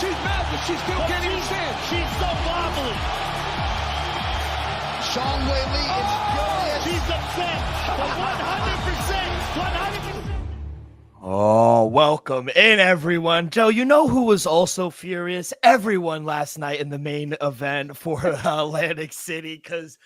She's mad, but she still can't even stand. She's so wobbly. Sean Whaley is furious. She's upset. But 100%. Oh, welcome in, everyone. Joe, you know who was also furious? Everyone last night in the main event for Atlantic City, because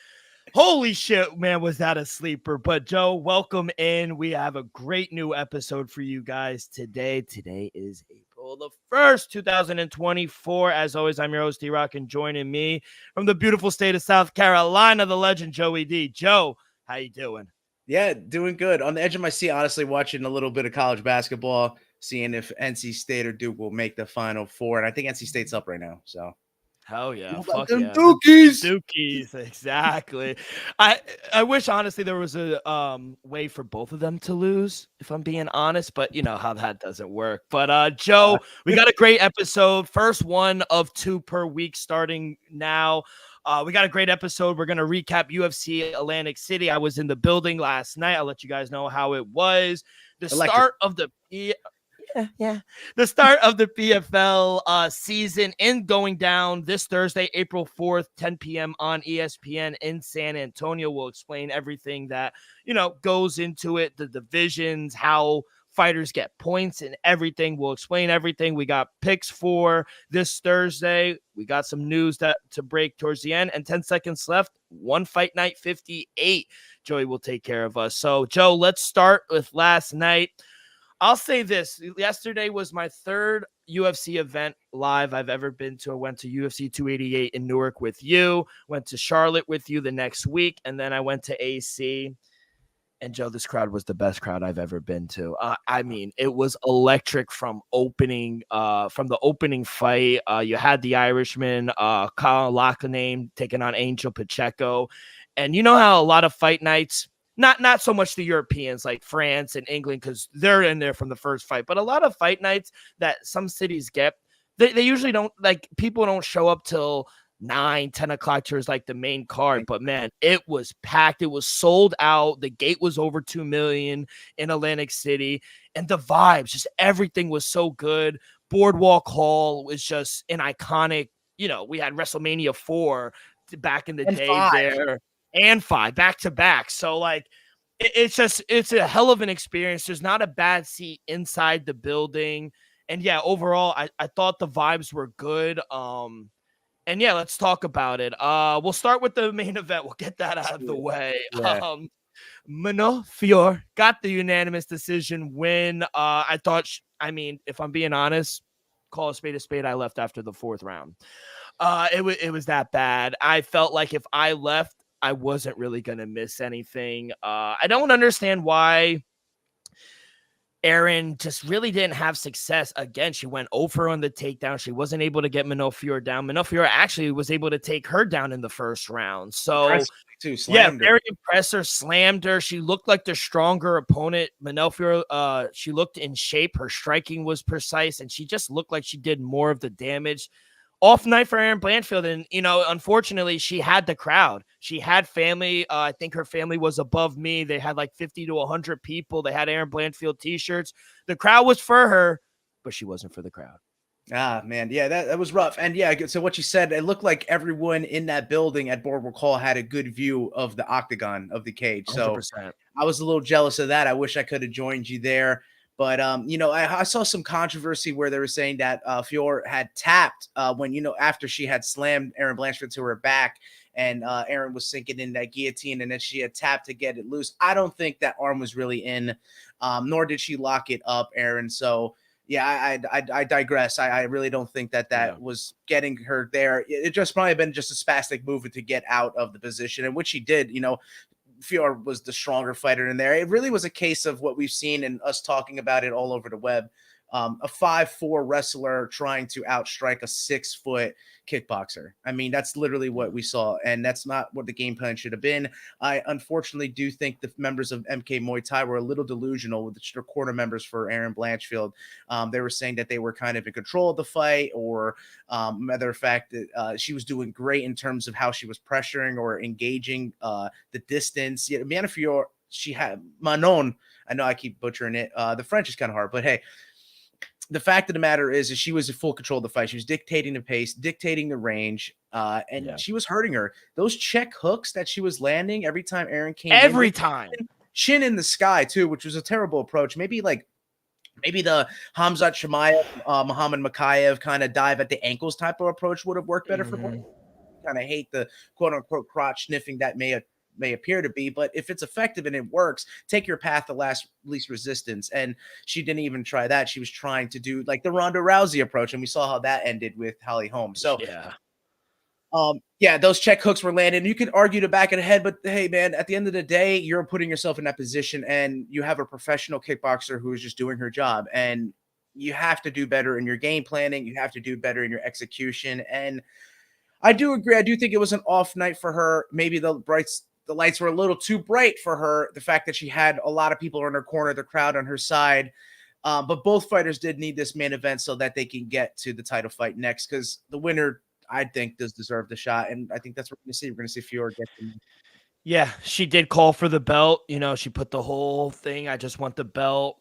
holy shit, man, was that a sleeper. But Joe, welcome in. We have a great new episode for you guys today. Today is April the 1st, 2024. As always, I'm your host, D-Rock, and joining me from the beautiful state of South Carolina, the legend Joey D. Joe, how you doing? Yeah, doing good. On the edge of my seat, honestly, watching a little bit of college basketball, seeing if NC State or Duke will make the Final Four. And I think NC State's up right now. So, hell yeah. Fuck Yeah. Dukies. Dookies, exactly. I wish, honestly, there was a way for both of them to lose, if I'm being honest, but you know how that doesn't work. But Joe, we got a great episode. First one of 2 per week starting now. We got a great episode. We're going to recap UFC Atlantic City. I was in the building last night. I'll let you guys know how it was. The start of the the start of the PFL season in going down this Thursday, April 4th, 10 p.m. on ESPN in San Antonio. We'll explain everything that, you know, goes into it, the divisions, how fighters get points and everything. We'll explain everything. We got picks for this Thursday. We got some news to break towards the end, and 10 seconds left. One Fight Night 58. Joey will take care of us. So, Joe, let's start with last night. I'll say this. Yesterday was my third UFC event live I've ever been to. I went to UFC 288 in Newark with you, went to Charlotte with you the next week, and then I went to AC. And Joe, this crowd was the best crowd I've ever been to. I mean, it was electric from the opening fight. You had the Irishman, Kyle Lachenane, taking on Angel Pacheco. And you know how a lot of fight nights, not so much the Europeans like France and England, because they're in there from the first fight, but a lot of fight nights that some cities get, they usually don't, like, people don't show up till 9-10 o'clock towards like the main card. But man, it was packed. It was sold out. The gate was over 2 million in Atlantic City, and the vibes, just everything was so good. Boardwalk Hall was just an iconic, you know, we had WrestleMania 4 back in the day 5. there, and 5 back to back. So like, it's a hell of an experience. There's not a bad seat inside the building. And yeah, overall, I thought the vibes were good. And yeah, let's talk about it. We'll start with the main event. We'll get that out of the way. Yeah. Manon Fiorot got the unanimous decision win. I thought, if I'm being honest, call a spade, I left after the 4th round. It was that bad. I felt like if I left, I wasn't really going to miss anything. I don't understand why Erin just really didn't have success. Again, she went over on the takedown. She wasn't able to get Manon Fiorot down. Manon Fiorot actually was able to take her down in the first round. So, very impressive. Slammed her. She looked like the stronger opponent. Manon Fiorot, she looked in shape. Her striking was precise, and she just looked like she did more of the damage. Off night for Erin Blanchfield, and, you know, unfortunately, she had the crowd. She had family. I think her family was above me. They had like 50 to 100 people. They had Erin Blanchfield t-shirts. The crowd was for her, but she wasn't for the crowd. Ah, man. Yeah, that was rough. And yeah, so what you said, it looked like everyone in that building at Boardwalk Hall had a good view of the octagon of the cage. So 100%. I was a little jealous of that. I wish I could have joined you there. But, you know, I saw some controversy where they were saying that Fiorot had tapped when, you know, after she had slammed Erin Blanchfield to her back, and Erin was sinking in that guillotine, and then she had tapped to get it loose. I don't think that arm was really in, nor did she lock it up, Erin. So, yeah, I digress. I really don't think that was getting her there. It just probably been just a spastic movement to get out of the position, and which she did, you know. Fiorot was the stronger fighter in there. It really was a case of what we've seen and us talking about it all over the web. A 5'4" wrestler trying to outstrike a 6-foot kickboxer. I mean, that's literally what we saw, and that's not what the game plan should have been. I unfortunately do think the members of MK Muay Thai were a little delusional with the corner members for Erin Blanchfield. They were saying that they were kind of in control of the fight, or matter of fact, that she was doing great in terms of how she was pressuring or engaging the distance. Yeah, Manon Fiorot, she had Manon. I know I keep butchering it. The French is kind of hard, but hey. the fact of the matter is she was in full control of the fight. She was dictating the pace, dictating the range, and Yeah. she was hurting her. Those check hooks that she was landing every time Aaron came Every in, time. chin in the sky too, which was a terrible approach. Maybe the Hamzat Shemaev, Muhammad Makayev kind of dive at the ankles type of approach would have worked better for both. Kind of hate the quote unquote crotch sniffing that may appear to be, but if it's effective and it works, take your path to least resistance. And she didn't even try that. She was trying to do like the Ronda Rousey approach, and we saw how that ended with Holly Holm. So yeah, those check hooks were landed. You can argue the back of the head, but hey, man, at the end of the day, you're putting yourself in that position, and you have a professional kickboxer who is just doing her job, and you have to do better in your game planning. You have to do better in your execution. And I do agree. I do think it was an off night for her. Maybe the lights were a little too bright for her. The fact that she had a lot of people in her corner, the crowd on her side. But both fighters did need this main event so that they can get to the title fight next, because the winner, I think, does deserve the shot. And I think that's what we're going to see. We're going to see Fiora get the Yeah, she did call for the belt. She put the whole thing, I just want the belt.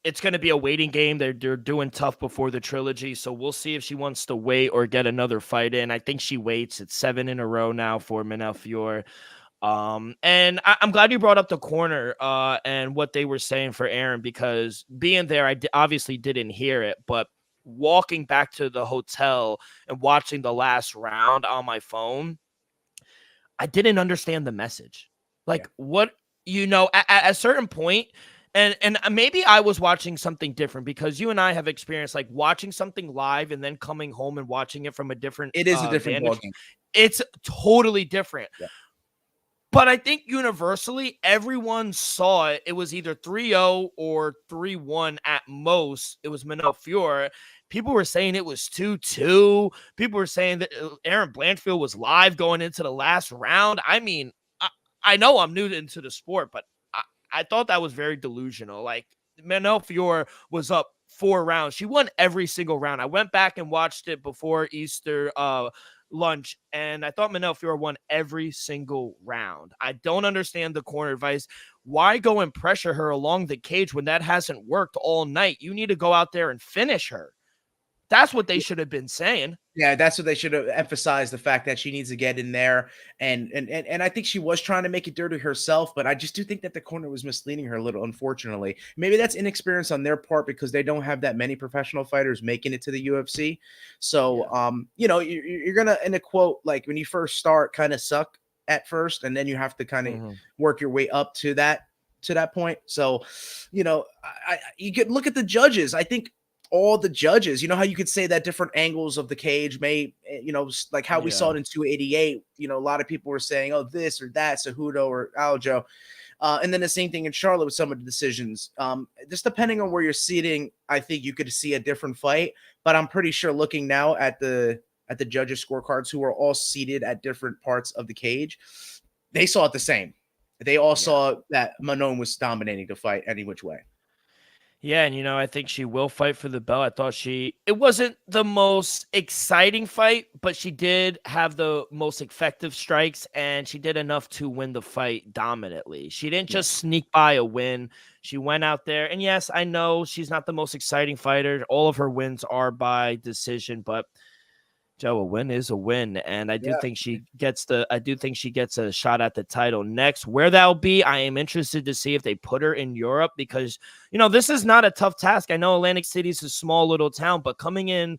It's going to be a waiting game. They're doing tough before the trilogy, so we'll see if she wants to wait or get another fight in. I think she waits. It's 7 in a row now for Manel Fior. And I'm glad you brought up the corner and what they were saying for Aaron, because being there, I obviously didn't hear it, but walking back to the hotel and watching the last round on my phone, I didn't understand the message. What, at a certain point, and maybe I was watching something different, because you and I have experienced like watching something live and then coming home and watching it from a different It is a different ballgame. It's totally different. Yeah. But I think universally, everyone saw it. It was either 3-0 or 3-1 at most. It was Manel Fior. People were saying it was 2-2. People were saying that Aaron Blanchfield was live going into the last round. I mean, I know I'm new into the sport, but I thought that was very delusional. Like, Manel Fior was up 4 rounds. She won every single round. I went back and watched it before Easter lunch, and I thought Manel Fior won every single round. I don't understand the corner advice. Why go and pressure her along the cage when that hasn't worked all night? You need to go out there and finish her. That's what they should have been saying. Yeah, that's what they should have emphasized, the fact that she needs to get in there. And I think she was trying to make it dirty herself, but I just do think that the corner was misleading her a little, unfortunately. Maybe that's inexperience on their part, because they don't have that many professional fighters making it to the UFC. So, you're going to, in a quote, like when you first start, kind of suck at first, and then you have to kind of work your way up to that point. So, you could look at the judges. I think all the judges, how you could say that different angles of the cage may, like how we saw it in 288, a lot of people were saying, oh, this or that, Cejudo or Aljo. And then the same thing in Charlotte with some of the decisions. Just depending on where you're seating, I think you could see a different fight, but I'm pretty sure looking now at the judges' scorecards, who are all seated at different parts of the cage, they saw it the same. They all saw that Manon was dominating the fight any which way. Yeah, and I think she will fight for the belt. I thought it wasn't the most exciting fight, but she did have the most effective strikes, and she did enough to win the fight dominantly. She didn't just sneak by a win. She went out there, and yes, I know she's not the most exciting fighter. All of her wins are by decision, but Joe, a win is a win, and I do think she gets a shot at the title next. Where that'll be, I am interested to see if they put her in Europe, because this is not a tough task. I know Atlantic City is a small little town, but coming in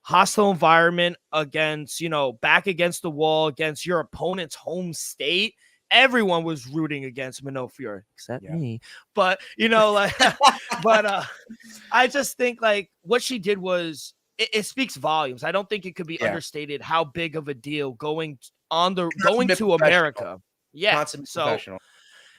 hostile environment against, back against the wall against your opponent's home state. Everyone was rooting against Manel Fior except me, but I just think like what she did was. It speaks volumes. I don't think it could be understated how big of a deal going to America. Yeah. So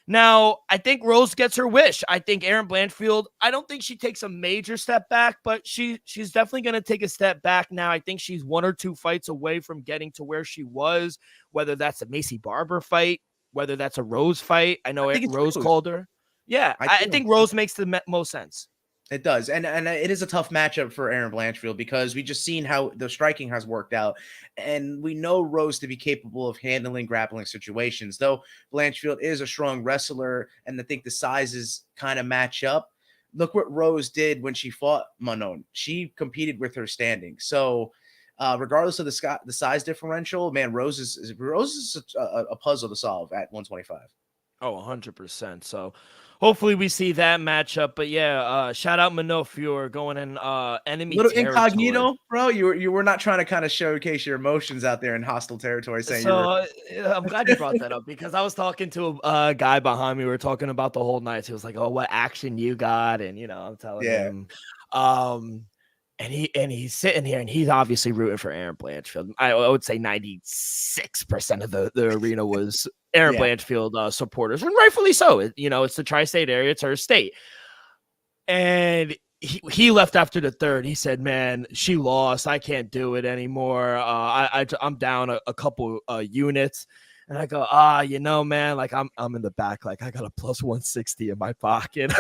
now I think Rose gets her wish. I think Aaron Blanchfield, I don't think she takes a major step back, but she's definitely going to take a step back now. I think she's 1 or 2 fights away from getting to where she was, whether that's a Macy Barber fight, whether that's a Rose fight. I know Rose called her. Yeah. I think Rose makes the most sense. It does. And it is a tough matchup for Aaron Blanchfield, because we just seen how the striking has worked out. And we know Rose to be capable of handling grappling situations, though Blanchfield is a strong wrestler. And I think the sizes kind of match up. look what Rose did when she fought Manon. She competed with her standing. So regardless of the size differential, man, Rose is a puzzle to solve at 125. Oh, 100%. So hopefully we see that matchup. But yeah, shout out Manofior going in enemy Little territory. incognito, bro. You were not trying to kind of showcase your emotions out there in hostile territory, saying you were. I'm glad you brought that up because I was talking to a guy behind me. We were talking about the whole night. He was like, "Oh, what action you got?" And I'm telling him, and he's sitting here and he's obviously rooting for Aaron Blanchfield. I would say 96% of the arena was Aaron Blanchfield supporters, and rightfully so. It's the tri-state area; it's her state, and he left after the third. He said, "Man, she lost. I can't do it anymore. I'm down a couple units." And I go, man, like I'm in the back, like I got a plus 160 in my pocket.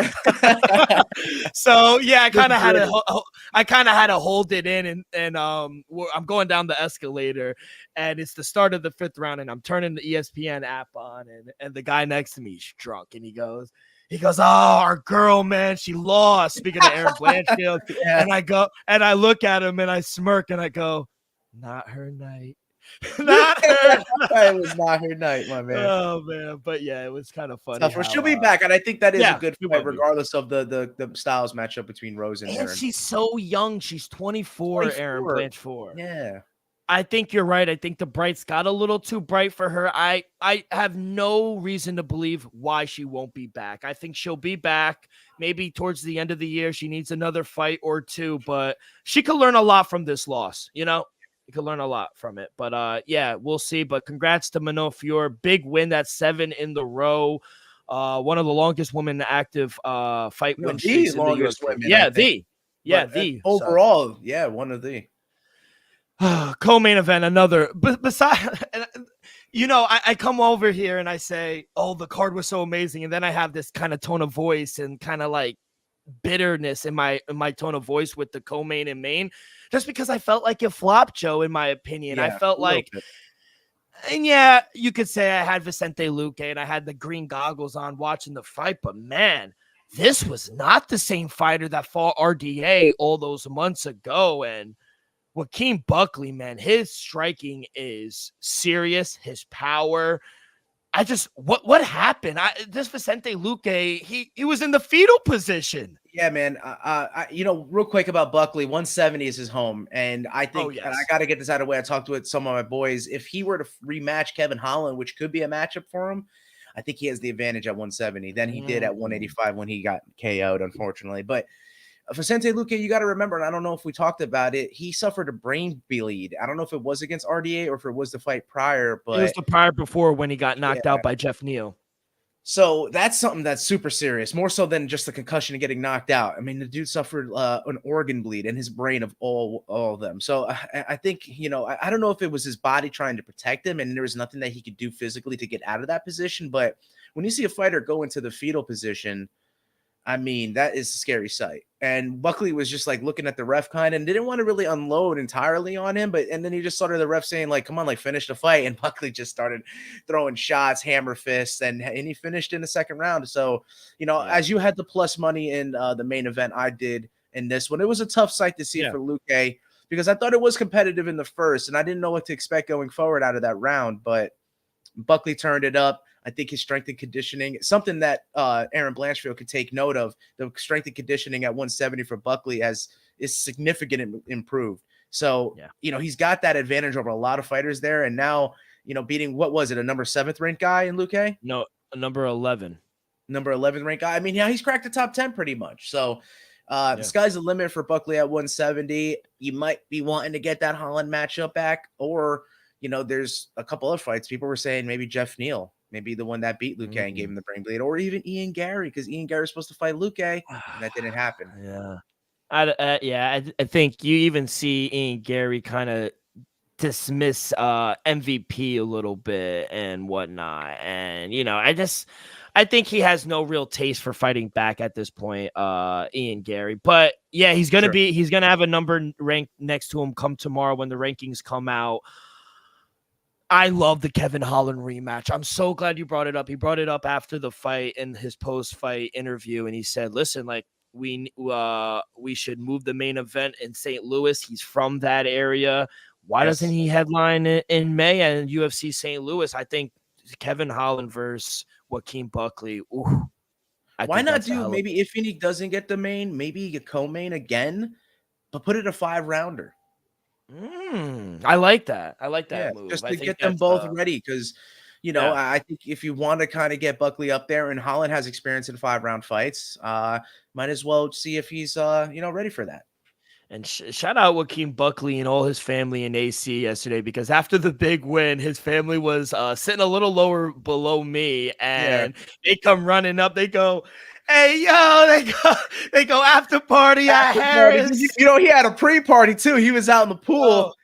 So yeah, I kind of had to hold it in, and I'm going down the escalator, and it's the start of the 5th round, and I'm turning the ESPN app on, and the guy next to me is drunk, and he goes, "Oh, our girl, man, she lost." Speaking of Aaron Blanchfield, and I look at him and I smirk and I go, "Not her night." Not her. It was not her night, my man. Oh man, but yeah, it was kind of funny. She'll be back, and I think that is a good fight, be. regardless of the styles matchup between Rose and Aaron. She's so young; she's 24. Aaron Blanchfield. Yeah, I think you're right. I think the brights got a little too bright for her. I have no reason to believe why she won't be back. I think she'll be back maybe towards the end of the year. She needs another fight or two, but she could learn a lot from this loss. You could learn a lot from it. But yeah, we'll see. But congrats to Manofior. Big win. That's 7 in the row. One of the longest women active fight win streaks in the longest UFC. women. Overall, one of the co-main event. Another. But besides, I come over here and I say, "Oh, the card was so amazing," and then I have this kind of tone of voice and kind of like bitterness in my tone of voice with the co-main and main, just because I felt like it flopped, Joe, in my opinion. I felt like, and yeah, you could say I had Vicente Luque and I had the green goggles on watching the fight, but man, this was not the same fighter that fought RDA all those months ago. And Joaquin Buckley, man, his striking is serious. His power. What happened? This Vicente Luque, he was in the fetal position. Yeah, man. Real quick about Buckley, 170 is his home, and I think, and I got to get this out of the way. I talked with some of my boys. If he were to rematch Kevin Holland, which could be a matchup for him, I think he has the advantage at 170 than he did at 185 when he got KO'd, unfortunately. But Vicente Luque, you got to remember, and I don't know if we talked about it, he suffered a brain bleed. I don't know if it was against RDA or if it was the fight prior, but it was the prior before when he got knocked out by Jeff Neal. So that's something that's super serious, more so than just the concussion and getting knocked out. I mean, the dude suffered an organ bleed in his brain of all of them. So I think, I don't know if it was his body trying to protect him and there was nothing that he could do physically to get out of that position. But when you see a fighter go into the fetal position, I mean, that is a scary sight. And Buckley was just like looking at the ref kind of and didn't want to really unload entirely on him. And then he just started the ref saying, like, come on, like finish the fight. And Buckley just started throwing shots, hammer fists, and he finished in the second round. So, as you had the plus money in the main event, I did in this one. It was a tough sight to see for Luque because I thought it was competitive in the first and I didn't know what to expect going forward out of that round. But Buckley turned it up. I think his strength and conditioning, something that Aaron Blanchfield could take note of, the strength and conditioning at 170 for Buckley is significantly improved. So, he's got that advantage over a lot of fighters there. And now, beating, what was it, a number 7th ranked guy in Luque? No, a number 11. Number 11 ranked guy. I mean, he's cracked the top 10 pretty much. So, the sky's the limit for Buckley at 170. You might be wanting to get that Holland matchup back, or, there's a couple of fights. People were saying maybe Jeff Neal. Maybe the one that beat Luque and gave him the brain bleed, or even Ian Gary, because Ian Gary was supposed to fight Luque, and that didn't happen. I think you even see Ian Gary kind of dismiss MVP a little bit and whatnot, and I think he has no real taste for fighting back at this point, Ian Gary. But yeah, he's gonna have a number ranked next to him come tomorrow when the rankings come out. I love the Kevin Holland rematch. I'm so glad you brought it up. He brought it up after the fight in his post-fight interview, and he said, listen, like, we should move the main event in St. Louis. He's from that area. Why doesn't Yes. he headline in May and UFC St. Louis? I think Kevin Holland versus Joaquin Buckley. Ooh, Why not do maybe if Phoenix doesn't get the main, maybe you co-main again, but put it a 5-rounder. I like that. I like that move. Just I to think get them both ready, because I think if you want to kind of get Buckley up there, and Holland has experience in 5-round fights, might as well see if he's ready for that. And shout out Joaquin Buckley and all his family in AC yesterday, because after the big win, his family was sitting a little lower below me, and they come running up. They go, "Hey, yo!" They go after party at Harris. He had a pre-party too. He was out in the pool.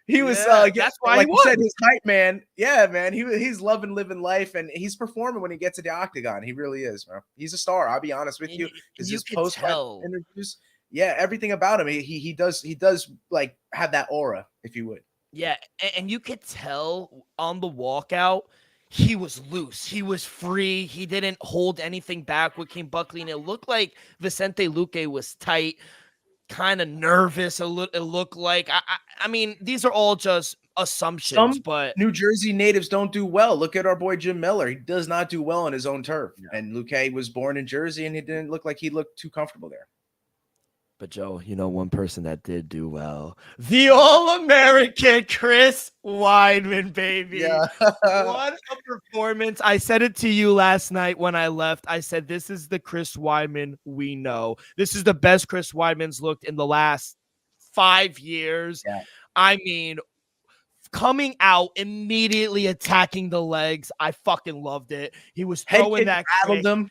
He was that's why like he you said, his hype man. Yeah, man. He's loving living life, and he's performing when he gets to the octagon. He really is, bro. He's a star. I'll be honest with you. Because his post-fight interviews, everything about him, he does like have that aura, if you would. Yeah, and you could tell on the walkout, he was loose. He was free. He didn't hold anything back with Joaquin Buckley, and it looked like Vicente Luque was tight, kind of nervous. It looked like. I mean, these are all just assumptions, but New Jersey natives don't do well. Look at our boy Jim Miller. He does not do well on his own turf. Yeah. And Luque was born in Jersey, and he didn't look like he looked too comfortable there. But Joe, one person that did do well, the All-American Chris Weidman, baby. Yeah. What a performance. I said it to you last night when I left. I said, this is the Chris Weidman we know. This is the best Chris Weidman's looked in the last 5 years. Yeah. I mean, coming out, immediately attacking the legs. I fucking loved it. He was throwing that. Rattled them.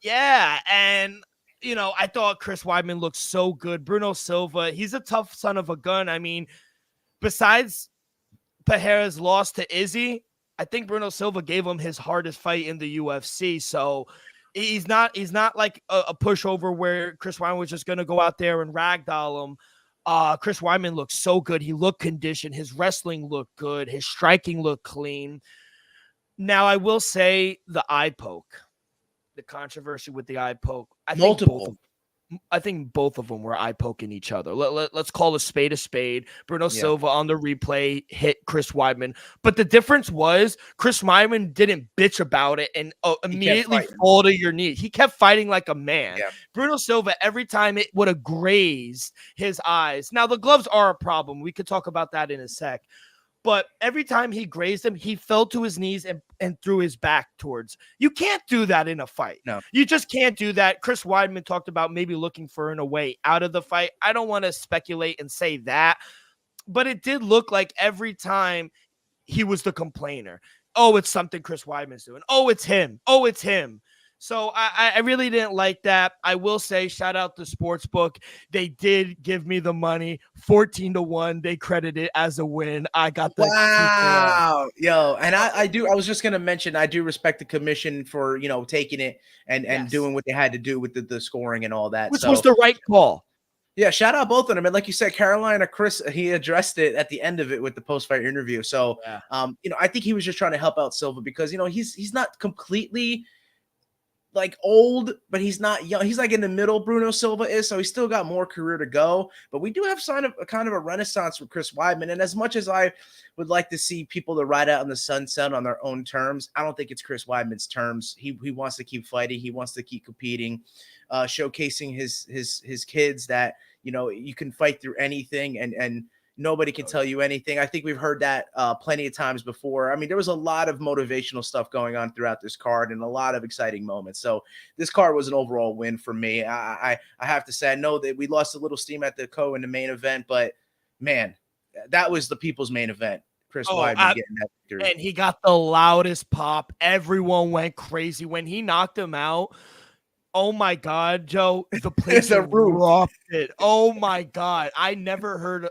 Yeah, and I thought Chris Weidman looked so good. Bruno Silva, he's a tough son of a gun. I mean, besides Pereira's loss to Izzy, I think Bruno Silva gave him his hardest fight in the UFC. So he's not like a pushover where Chris Weidman was just going to go out there and ragdoll him. Chris Weidman looked so good. He looked conditioned. His wrestling looked good. His striking looked clean. Now, I will say the eye poke. The controversy with the eye poke. I think both of them were eye poking each other. Let's call a spade. Bruno Silva on the replay hit Chris Weidman. But the difference was Chris Weidman didn't bitch about it and immediately fall to your knees. He kept fighting like a man. Yeah. Bruno Silva, every time it would have grazed his eyes. Now, the gloves are a problem. We could talk about that in a sec. But every time he grazed him, he fell to his knees and threw his back towards. You can't do that in a fight. No. You just can't do that. Chris Weidman talked about maybe looking for a way out of the fight. I don't want to speculate and say that, but it did look like every time he was the complainer. Oh, it's something Chris Weidman's doing. Oh, it's him. Oh, it's him. So I really didn't like that. I will say, shout out to Sportsbook. They did give me the money, 14-1. They credit it as a win. I got the wow, yo, and I was just gonna mention, I do respect the commission for taking it and doing what they had to do with the scoring and all that. Which was the right call. Yeah, shout out both of them. And like you said, Carolina, Chris, he addressed it at the end of it with the post-fight interview. So, I think he was just trying to help out Silva because he's not completely like old, but he's not young. He's like in the middle. Bruno Silva is, so he's still got more career to go. But we do have sign of a kind of a renaissance with Chris Weidman. And as much as I would like to see people to ride out in the sunset on their own terms, I don't think it's Chris Weidman's terms. He wants to keep fighting. He wants to keep competing, showcasing his kids that you can fight through anything and nobody can tell you anything. I think we've heard that plenty of times before. I mean, there was a lot of motivational stuff going on throughout this card and a lot of exciting moments. So this card was an overall win for me. I have to say, I know that we lost a little steam at the in the main event, but man, that was the people's main event. Chris Weidman getting that victory. And he got the loudest pop. Everyone went crazy when he knocked him out. Oh my God, Joe, the place erupted. Oh my God. I never heard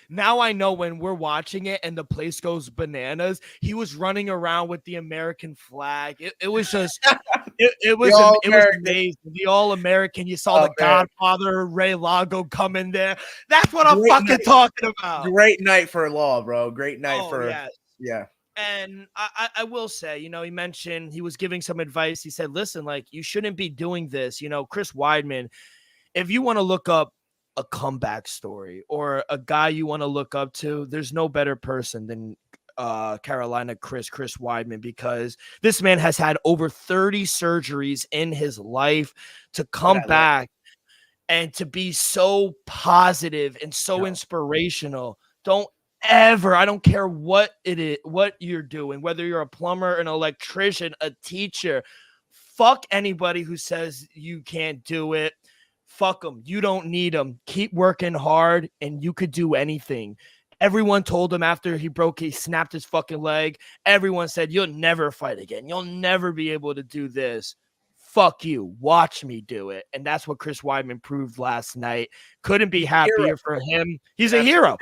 now I know when we're watching it and the place goes bananas. He was running around with the American flag. It was just, it was amazing. The All-American. You saw the Godfather, Ray Lago come in there. That's what I'm talking about. Great night for Law, bro. Great night yeah. And I will say, he mentioned he was giving some advice. He said, listen, like, you shouldn't be doing this. Chris Weidman, if you want to look up a comeback story or a guy you want to look up to, there's no better person than Carolina Chris Weidman, because this man has had over 30 surgeries in his life to come back and to be so positive and so inspirational. I don't care what it is, what you're doing, whether you're a plumber, an electrician, a teacher, fuck anybody who says you can't do it. Fuck them. You don't need them. Keep working hard and you could do anything. Everyone told him after he snapped his fucking leg. Everyone said, you'll never fight again. You'll never be able to do this. Fuck you. Watch me do it. And that's what Chris Weidman proved last night. Couldn't be happier for him. He's a hero.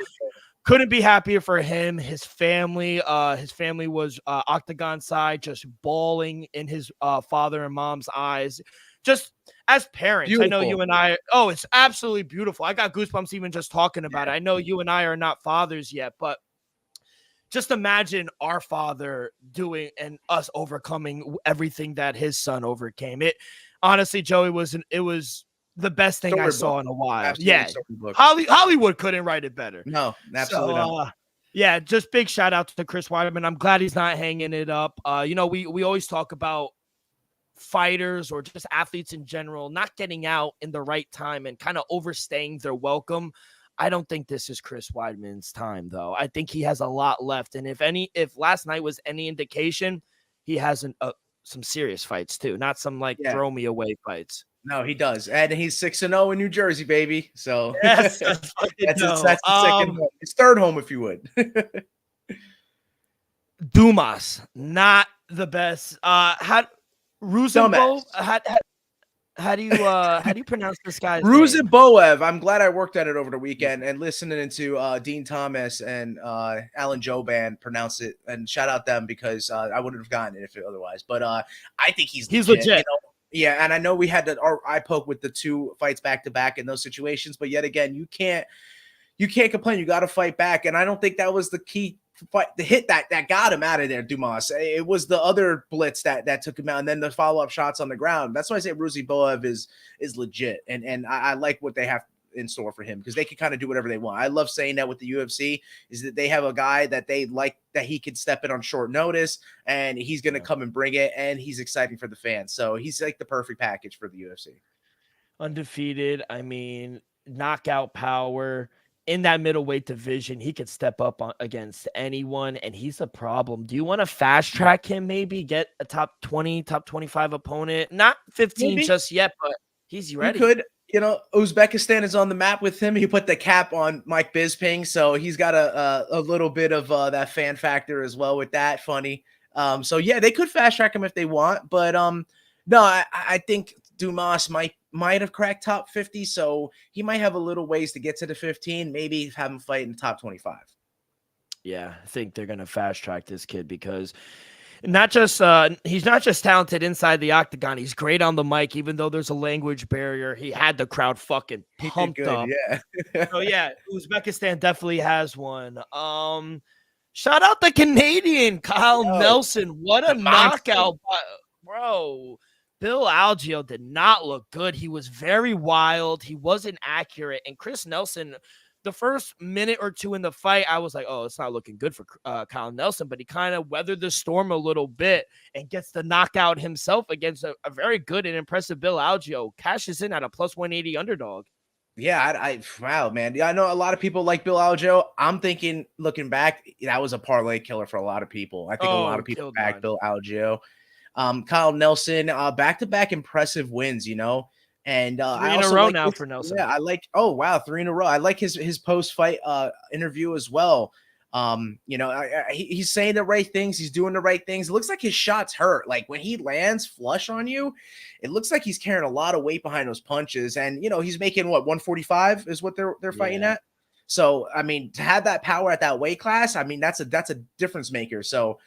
Couldn't be happier for him. His family was octagon side, just bawling in his father and mom's eyes. Just as parents, beautiful. I know you and I, it's absolutely beautiful. I got goosebumps even just talking about it. I know you and I are not fathers yet, but just imagine our father doing and us overcoming everything that his son overcame. It honestly, Joey, it was the best thing I saw in a while. Absolutely. Yeah. Hollywood couldn't write it better. No, absolutely not. Yeah, just big shout out to Chris Weidman. I'm glad he's not hanging it up. We always talk about fighters or just athletes in general not getting out in the right time and kind of overstaying their welcome. I don't think this is Chris Weidman's time, though. I think he has a lot left. And if last night was any indication, he has some serious fights too, not some throw me away fights. No, he does. And he's 6-0 in New Jersey, baby. So yes, that's the second home. His third home, if you would. Dumas, not the best. Ruzenbo, how do you pronounce this guy's name? Ruzenboev. I'm glad I worked at it over the weekend and listening to Dean Thomas and Alan Joban pronounce it, and shout out them because I wouldn't have gotten it if otherwise. But I think he's legit. Yeah, and I know we had our eye poke with the two fights back to back in those situations, but yet again, you can't complain. You got to fight back, and I don't think that was the key fight, the hit that got him out of there, Dumas. It was the other blitz that took him out, and then the follow-up shots on the ground. That's why I say Ruzenboev is legit, and I like what they have in store for him because they can kind of do whatever they want. I love saying that with the UFC is that they have a guy that they like, that he can step in on short notice and he's going to come and bring it, and he's exciting for the fans. So he's like the perfect package for the UFC. Undefeated. I mean, knockout power. In that middleweight division, he could step up against anyone, and he's a problem. Do you want to fast track him, maybe get a top 20, top 25 opponent? Not 15 maybe. Just yet, but he's ready. You could. Uzbekistan is on the map with him. He put the cap on Mike Bisping, so he's got a little bit of that fan factor as well with that. Funny. So, yeah, they could fast track him if they want, but no, I think Dumas might have cracked top 50, so he might have a little ways to get to the 15, maybe have him fight in the top 25. Yeah, I think they're going to fast track this kid because he's not just talented inside the octagon, he's great on the mic, even though there's a language barrier. He had the crowd fucking pumped up. Yeah. So yeah, Uzbekistan definitely has one. Shout out the Canadian Kyle Nelson. What a knockout, bro. Bill Algeo did not look good. He was very wild. He wasn't accurate. And Chris Nelson, the first minute or two in the fight, I was like, oh, it's not looking good for Kyle Nelson. But he kind of weathered the storm a little bit and gets the knockout himself against a very good and impressive Bill Algeo. Cashes in at a plus 180 underdog. Yeah, wow, man. Yeah, I know a lot of people like Bill Algeo. I'm thinking, looking back, that was a parlay killer for a lot of people. I think a lot of people backed Bill Algeo. Kyle Nelson, back-to-back impressive wins, and 3 in a row now for Nelson. Yeah, 3 in a row. I like his post-fight interview as well. He's saying the right things, he's doing the right things. It looks like his shots hurt. Like when he lands flush on you, it looks like he's carrying a lot of weight behind those punches. And he's making 145 is what they're fighting at. So I mean, to have that power at that weight class, I mean that's a difference maker. So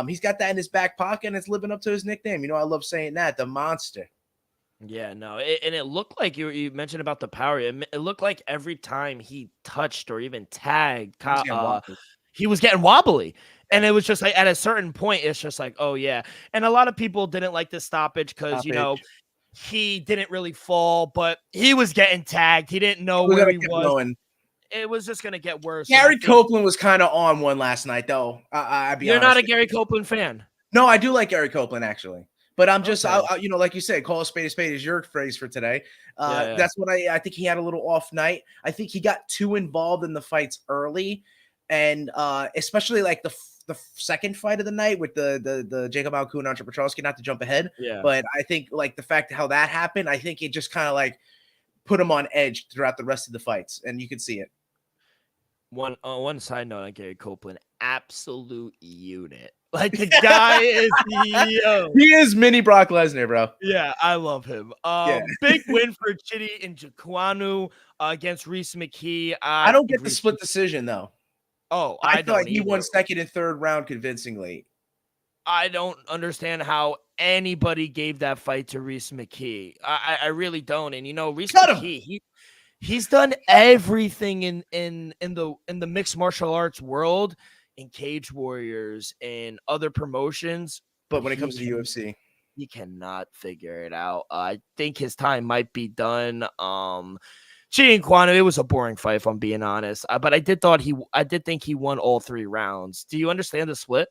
he's got that in his back pocket, and it's living up to his nickname. I love saying that, the monster. Yeah, no, and it looked like you mentioned about the power. It looked like every time he touched or even tagged, he was getting wobbly. And it was just like at a certain point, it's just like, oh yeah. And a lot of people didn't like this stoppage because he didn't really fall, but he was getting tagged. He didn't know where he was. Going. It was just gonna get worse. Gary Copeland was kind of on one last night, though. I'd be You're honest. not a Gary Copeland fan. No, I do like Gary Copeland actually, but I'm just, you know, like you said, call a spade is your phrase for today. That's what I think he had a little off night. I think he got too involved in the fights early, and especially like the second fight of the night with the Jacob Alcuna and Andre Petrosky. Not to jump ahead, but I think like the fact how that happened, I think it just kind of like put him on edge throughout the rest of the fights, and you can see it. One side note on Gary Copeland, absolute unit. Like the guy is he is mini Brock Lesnar, bro. Yeah, I love him. Big win for Chidi Njokuanu against Reese McKee. I don't get the split decision though. Oh, I thought he won second and third round convincingly. I don't understand how anybody gave that fight to Reese McKee. I really don't. And you know, Reese McKee, he's done everything in the mixed martial arts world, in Cage Warriors and other promotions. But when it comes to UFC, he cannot figure it out. I think his time might be done. Chidi Njokuanu, it was a boring fight, if I'm being honest. But I did think he won all 3 rounds. Do you understand the split?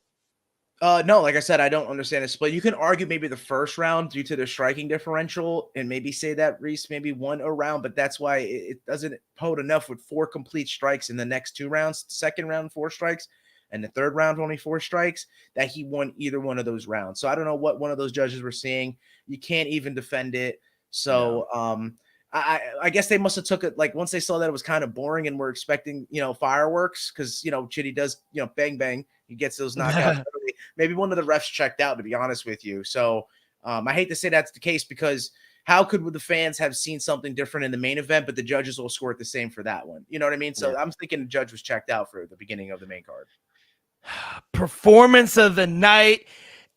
No, like I said, I don't understand the split. You can argue maybe the first round due to the striking differential and maybe say that Reese maybe won a round, but that's why it doesn't hold enough with 4 complete strikes in the next 2 rounds. Second round, 4 strikes, and the third round, only 4 strikes, that he won either one of those rounds. So I don't know what one of those judges were seeing. You can't even defend it. So I guess they must have took it like once they saw that it was kind of boring and were expecting, you know, fireworks because, you know, Chidi does, you know, bang, bang. He gets those knockouts early. Maybe one of the refs checked out, to be honest with you. So I hate to say that's the case because how could the fans have seen something different in the main event, but the judges will score it the same for that one? You know what I mean? So I'm thinking the judge was checked out for the beginning of the main card. Performance of the night.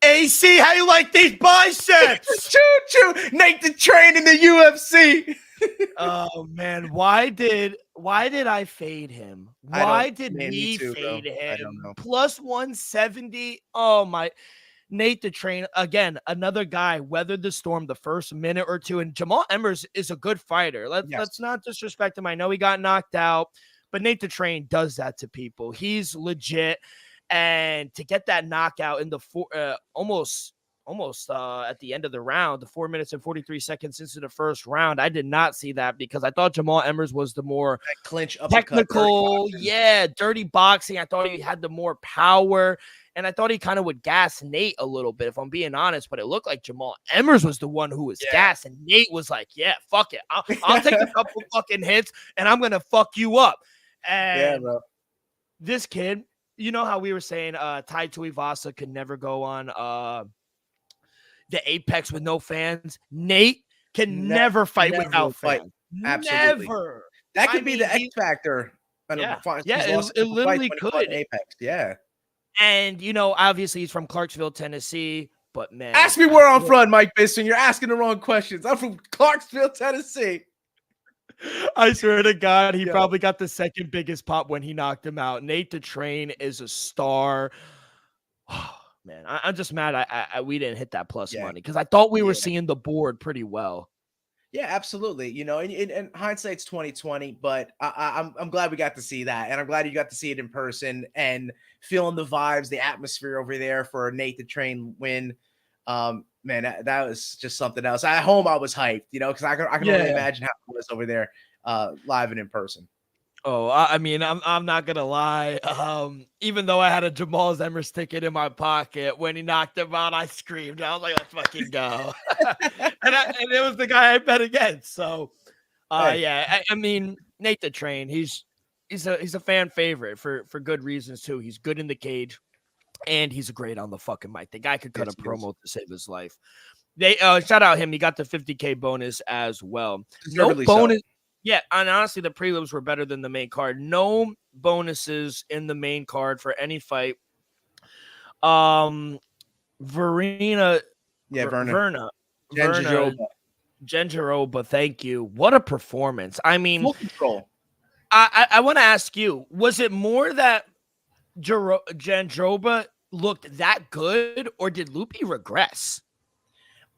AC, how you like these biceps? Choo-choo. Nate the Train in the UFC. Oh man, why did I fade him? Why did he fade him? I don't know. Plus 170. Oh my, Nate the Train again. Another guy weathered the storm the first minute or two, and Jamal Emmers is a good fighter. Let's not disrespect him. I know he got knocked out, but Nate the Train does that to people. He's legit, and to get that knockout in the almost at the end of the round, the 4 minutes and 43 seconds into the first round, I did not see that because I thought Jamal Emmers was the more clinch, technical, dirty boxing. I thought he had the more power, and I thought he kind of would gas Nate a little bit, if I'm being honest. But it looked like Jamal Emmers was the one who was gassed, and Nate was like, "Yeah, fuck it, I'll take a couple fucking hits, and I'm gonna fuck you up." And bro. This kid, you know how we were saying, Tai Tuivasa could never go on the Apex with no fans. Nate can never fight without fans. Absolutely. Never. That could be the X factor. It literally could. Apex. Yeah. And, you know, obviously he's from Clarksville, Tennessee, but man. Ask me where I'm from, Mike Bisson. You're asking the wrong questions. I'm from Clarksville, Tennessee. I swear to God, he probably got the second biggest pop when he knocked him out. Nate the Train is a star. Man, I'm just mad we didn't hit that plus money because I thought we were seeing the board pretty well. Yeah, absolutely. You know, and hindsight's 2020, but I'm glad we got to see that, and I'm glad you got to see it in person and feeling the vibes, the atmosphere over there for a Nate the Train win. Man, that was just something else. At home, I was hyped, you know, because I can only imagine how it was over there, live and in person. Oh, I mean, I'm not gonna lie. Even though I had a Jamal Emmers ticket in my pocket when he knocked him out, I screamed. I was like, "Let's fucking go!" and it was the guy I bet against. So, I mean, Nate the Train, he's a fan favorite for good reasons too. He's good in the cage, and he's great on the fucking mic. The guy could cut a promo to save his life. They shout out him. He got the 50K bonus as well. No bonus. Yeah, and honestly, the prelims were better than the main card. No bonuses in the main card for any fight. Verna. Genjaroba, thank you. What a performance. I mean, full control. I want to ask you, was it more that Jandroba looked that good, or did Lupi regress?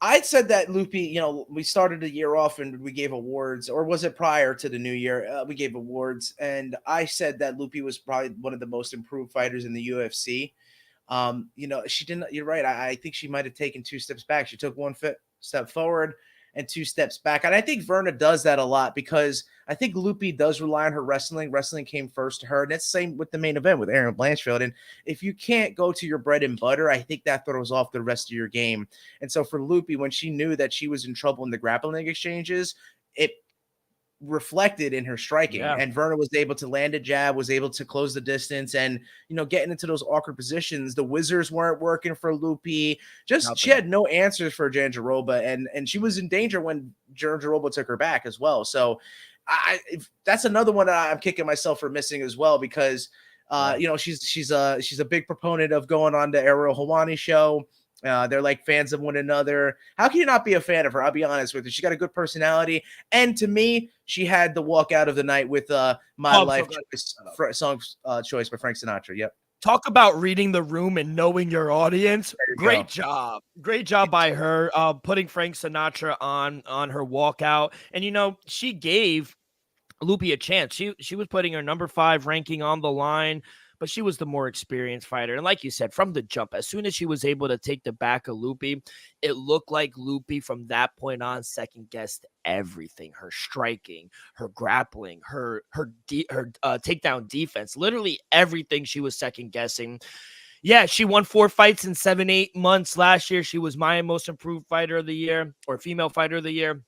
I said that Lupi, we started the year off and we gave awards, or was it prior to the new year? We gave awards, and I said that Lupi was probably one of the most improved fighters in the UFC. She didn't. You're right. I think she might have taken 2 steps back. She took one step forward and 2 steps back, and I think Verna does that a lot because I think Lupi does rely on her wrestling. Wrestling came first to her, and it's the same with the main event with Aaron Blanchfield. And if you can't go to your bread and butter, I think that throws off the rest of your game. And so for Lupi, when she knew that she was in trouble in the grappling exchanges, it reflected in her striking, and Verna was able to land a jab, was able to close the distance, and getting into those awkward positions. The whizzers weren't working for Lupi. She had no answers for Jandiroba, and she was in danger when Jandiroba took her back as well. So that's another one that I'm kicking myself for missing as well, because she's a big proponent of going on the Ariel Helwani show. They're like fans of one another. How can you not be a fan of her? I'll be honest with you. She got a good personality. And to me, she had the walkout of the night with My Life song choice by Frank Sinatra. Yep. Talk about reading the room and knowing your audience. Great job. Great job by her putting Frank Sinatra on her walkout. And, she gave Lupi a chance. She was putting her number 5 ranking on the line, but she was the more experienced fighter. And like you said, from the jump, as soon as she was able to take the back of Lupi, it looked like Lupi from that point on second-guessed everything. Her striking, her grappling, her takedown defense, literally everything she was second-guessing. Yeah, she won 4 fights in 7-8 months last year. She was my most improved fighter of the year, or female fighter of the year.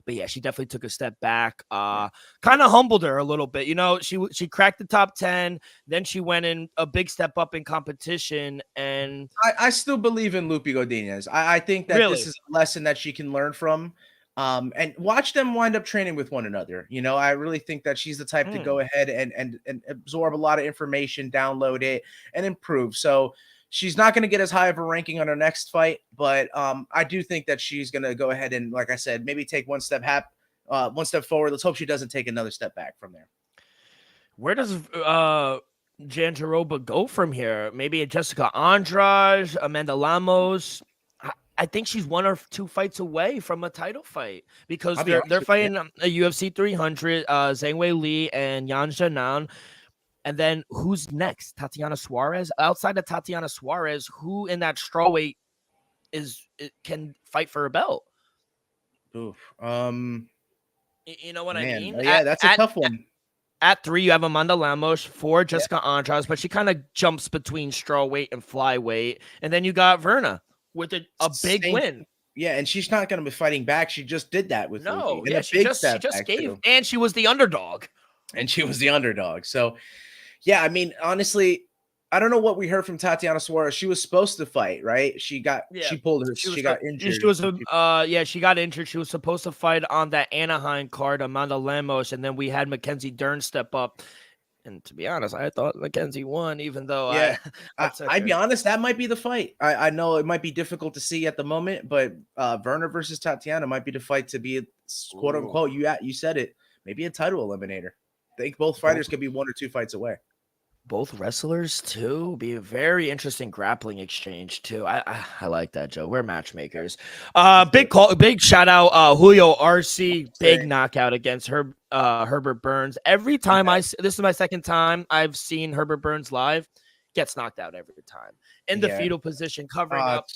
But yeah, she definitely took a step back. Kind of humbled her a little bit. She cracked the top 10. Then she went in a big step up in competition. And I still believe in Lupi Godinez. I think that this is a lesson that she can learn from. And watch them wind up training with one another. I really think that she's the type to go ahead and absorb a lot of information, download it, and improve. So she's not going to get as high of a ranking on her next fight, but I do think that she's going to go ahead and, like I said, maybe take one step forward. Let's hope she doesn't take another step back from there. Where does Jandiroba go from here? Maybe Jessica Andrade, Amanda Lemos. I think she's 1 or 2 fights away from a title fight, because they're fighting a UFC 300, Zhang Wei Li and Yan Zhenan. And then who's next? Tatiana Suarez? Outside of Tatiana Suarez, who in that strawweight can fight for a belt? Oof. You know what I mean? Yeah, that's a tough one. At 3, you have Amanda Lemos. 4, Jessica Andrade, but she kind of jumps between strawweight and flyweight. And then you got Verna with a big win. Yeah, and she's not going to be fighting back. She just did that with Lupi. Yeah, she just gave, and she was the underdog. So, yeah, I mean, honestly, I don't know what we heard from Tatiana Suarez. She was supposed to fight, right? She got injured. She got injured. She was supposed to fight on that Anaheim card, Amanda Lemos, and then we had Mackenzie Dern step up. And to be honest, I thought Mackenzie won, even though I'd be honest, that might be the fight. I know it might be difficult to see at the moment, but Verna versus Tatiana might be the fight to be, quote unquote, you said it, maybe a title eliminator. I think both fighters could be 1 or 2 fights away. Both wrestlers too. Be a very interesting grappling exchange too. I like that, Joe. We're matchmakers. Big shout out Julio Arce. Big knockout against Herbert Burns. Every time this is my second time I've seen Herbert Burns live, gets knocked out every time in the fetal position, covering up.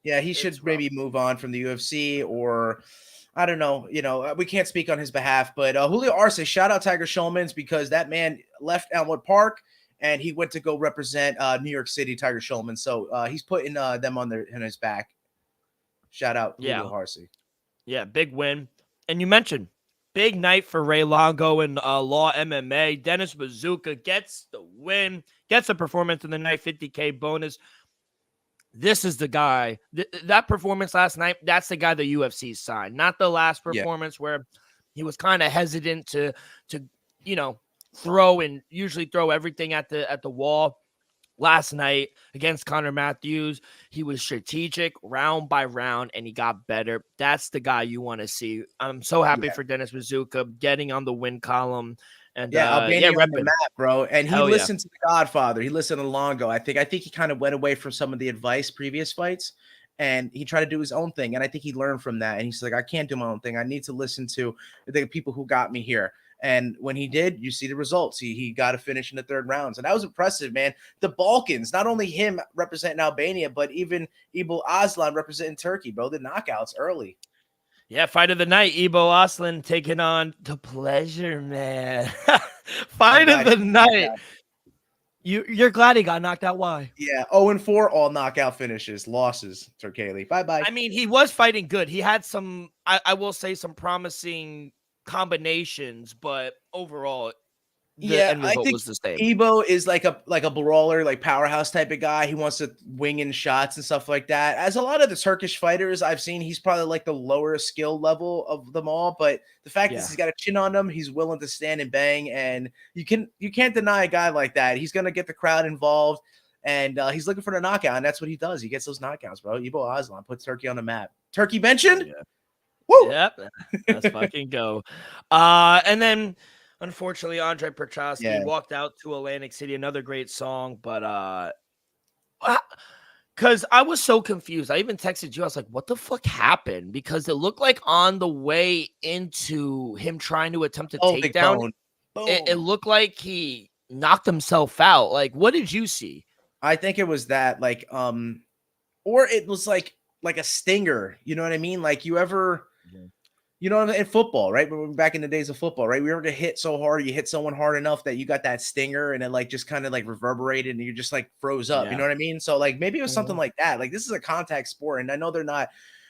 He should maybe move on from the UFC, or I don't know. We can't speak on his behalf, but Julio Arce, shout out Tiger Schulmans, because that man left Elmwood Park and he went to go represent New York City, Tiger Schulman. So he's putting them on his back. Shout out Julio Arce. Yeah, big win. And you mentioned big night for Ray Longo and Law MMA. Dennis Bazooka gets the win, gets a performance in the night, $50K bonus. This is the guy. That performance last night, that's the guy the UFC signed. Not the last performance where he was kind of hesitant to throw everything at the wall. Last night against Conor Matthews, he was strategic round by round, and he got better. That's the guy you want to see. I'm so happy for Dennis Bazooka getting on the win column. And Yeah, Albania on the repping. map, bro. And he Hell yeah. listened to The Godfather. He listened to Longo. I think he kind of went away from some of the advice previous fights, and he tried to do his own thing. And I think he learned from that. And he's like, I can't do my own thing. I need to listen to the people who got me here. And when he did, you see the results. He got a finish in the third rounds, and that was impressive, man. The Balkans, not only him representing Albania, but even Ibo Aslan representing Turkey, bro. The knockouts early. Yeah, fight of the night, Ibo Aslan taking on the Pleasure Man. Fight of the night. You're glad he got knocked out. Why? Yeah, 0-4, all knockout finishes, losses. Turkali. Bye-bye. I mean, he was fighting good. He had some, I will say, some promising combinations, but overall, the end result was the same. Ibo is like a brawler, like powerhouse type of guy. He wants to wing in shots and stuff like that. As a lot of the Turkish fighters I've seen, he's probably like the lower skill level of them all. But the fact is, he's got a chin on him. He's willing to stand and bang, and you can't deny a guy like that. He's gonna get the crowd involved, and he's looking for the knockout, and that's what he does. He gets those knockouts, bro. Ibo Aslan puts Turkey on the map. Turkey mentioned. Yeah. Woo! Yep. Let's fucking go. And then unfortunately, Andre Petrosky walked out to Atlantic City. Another great song, but because I was so confused. I even texted you. I was like, what the fuck happened? Because it looked like on the way into him trying to attempt a takedown, it looked like he knocked himself out. Like, what did you see? I think it was that, like, or it was like a stinger. You know what I mean? Like, you know, in football, right? Back in the days of football, right? We were gonna hit so hard, you hit someone hard enough that you got that stinger, and it like just kind of like reverberated, and you just like froze up. You know what I mean? So like maybe it was something like that. Like, this is a contact sport, and I know they're not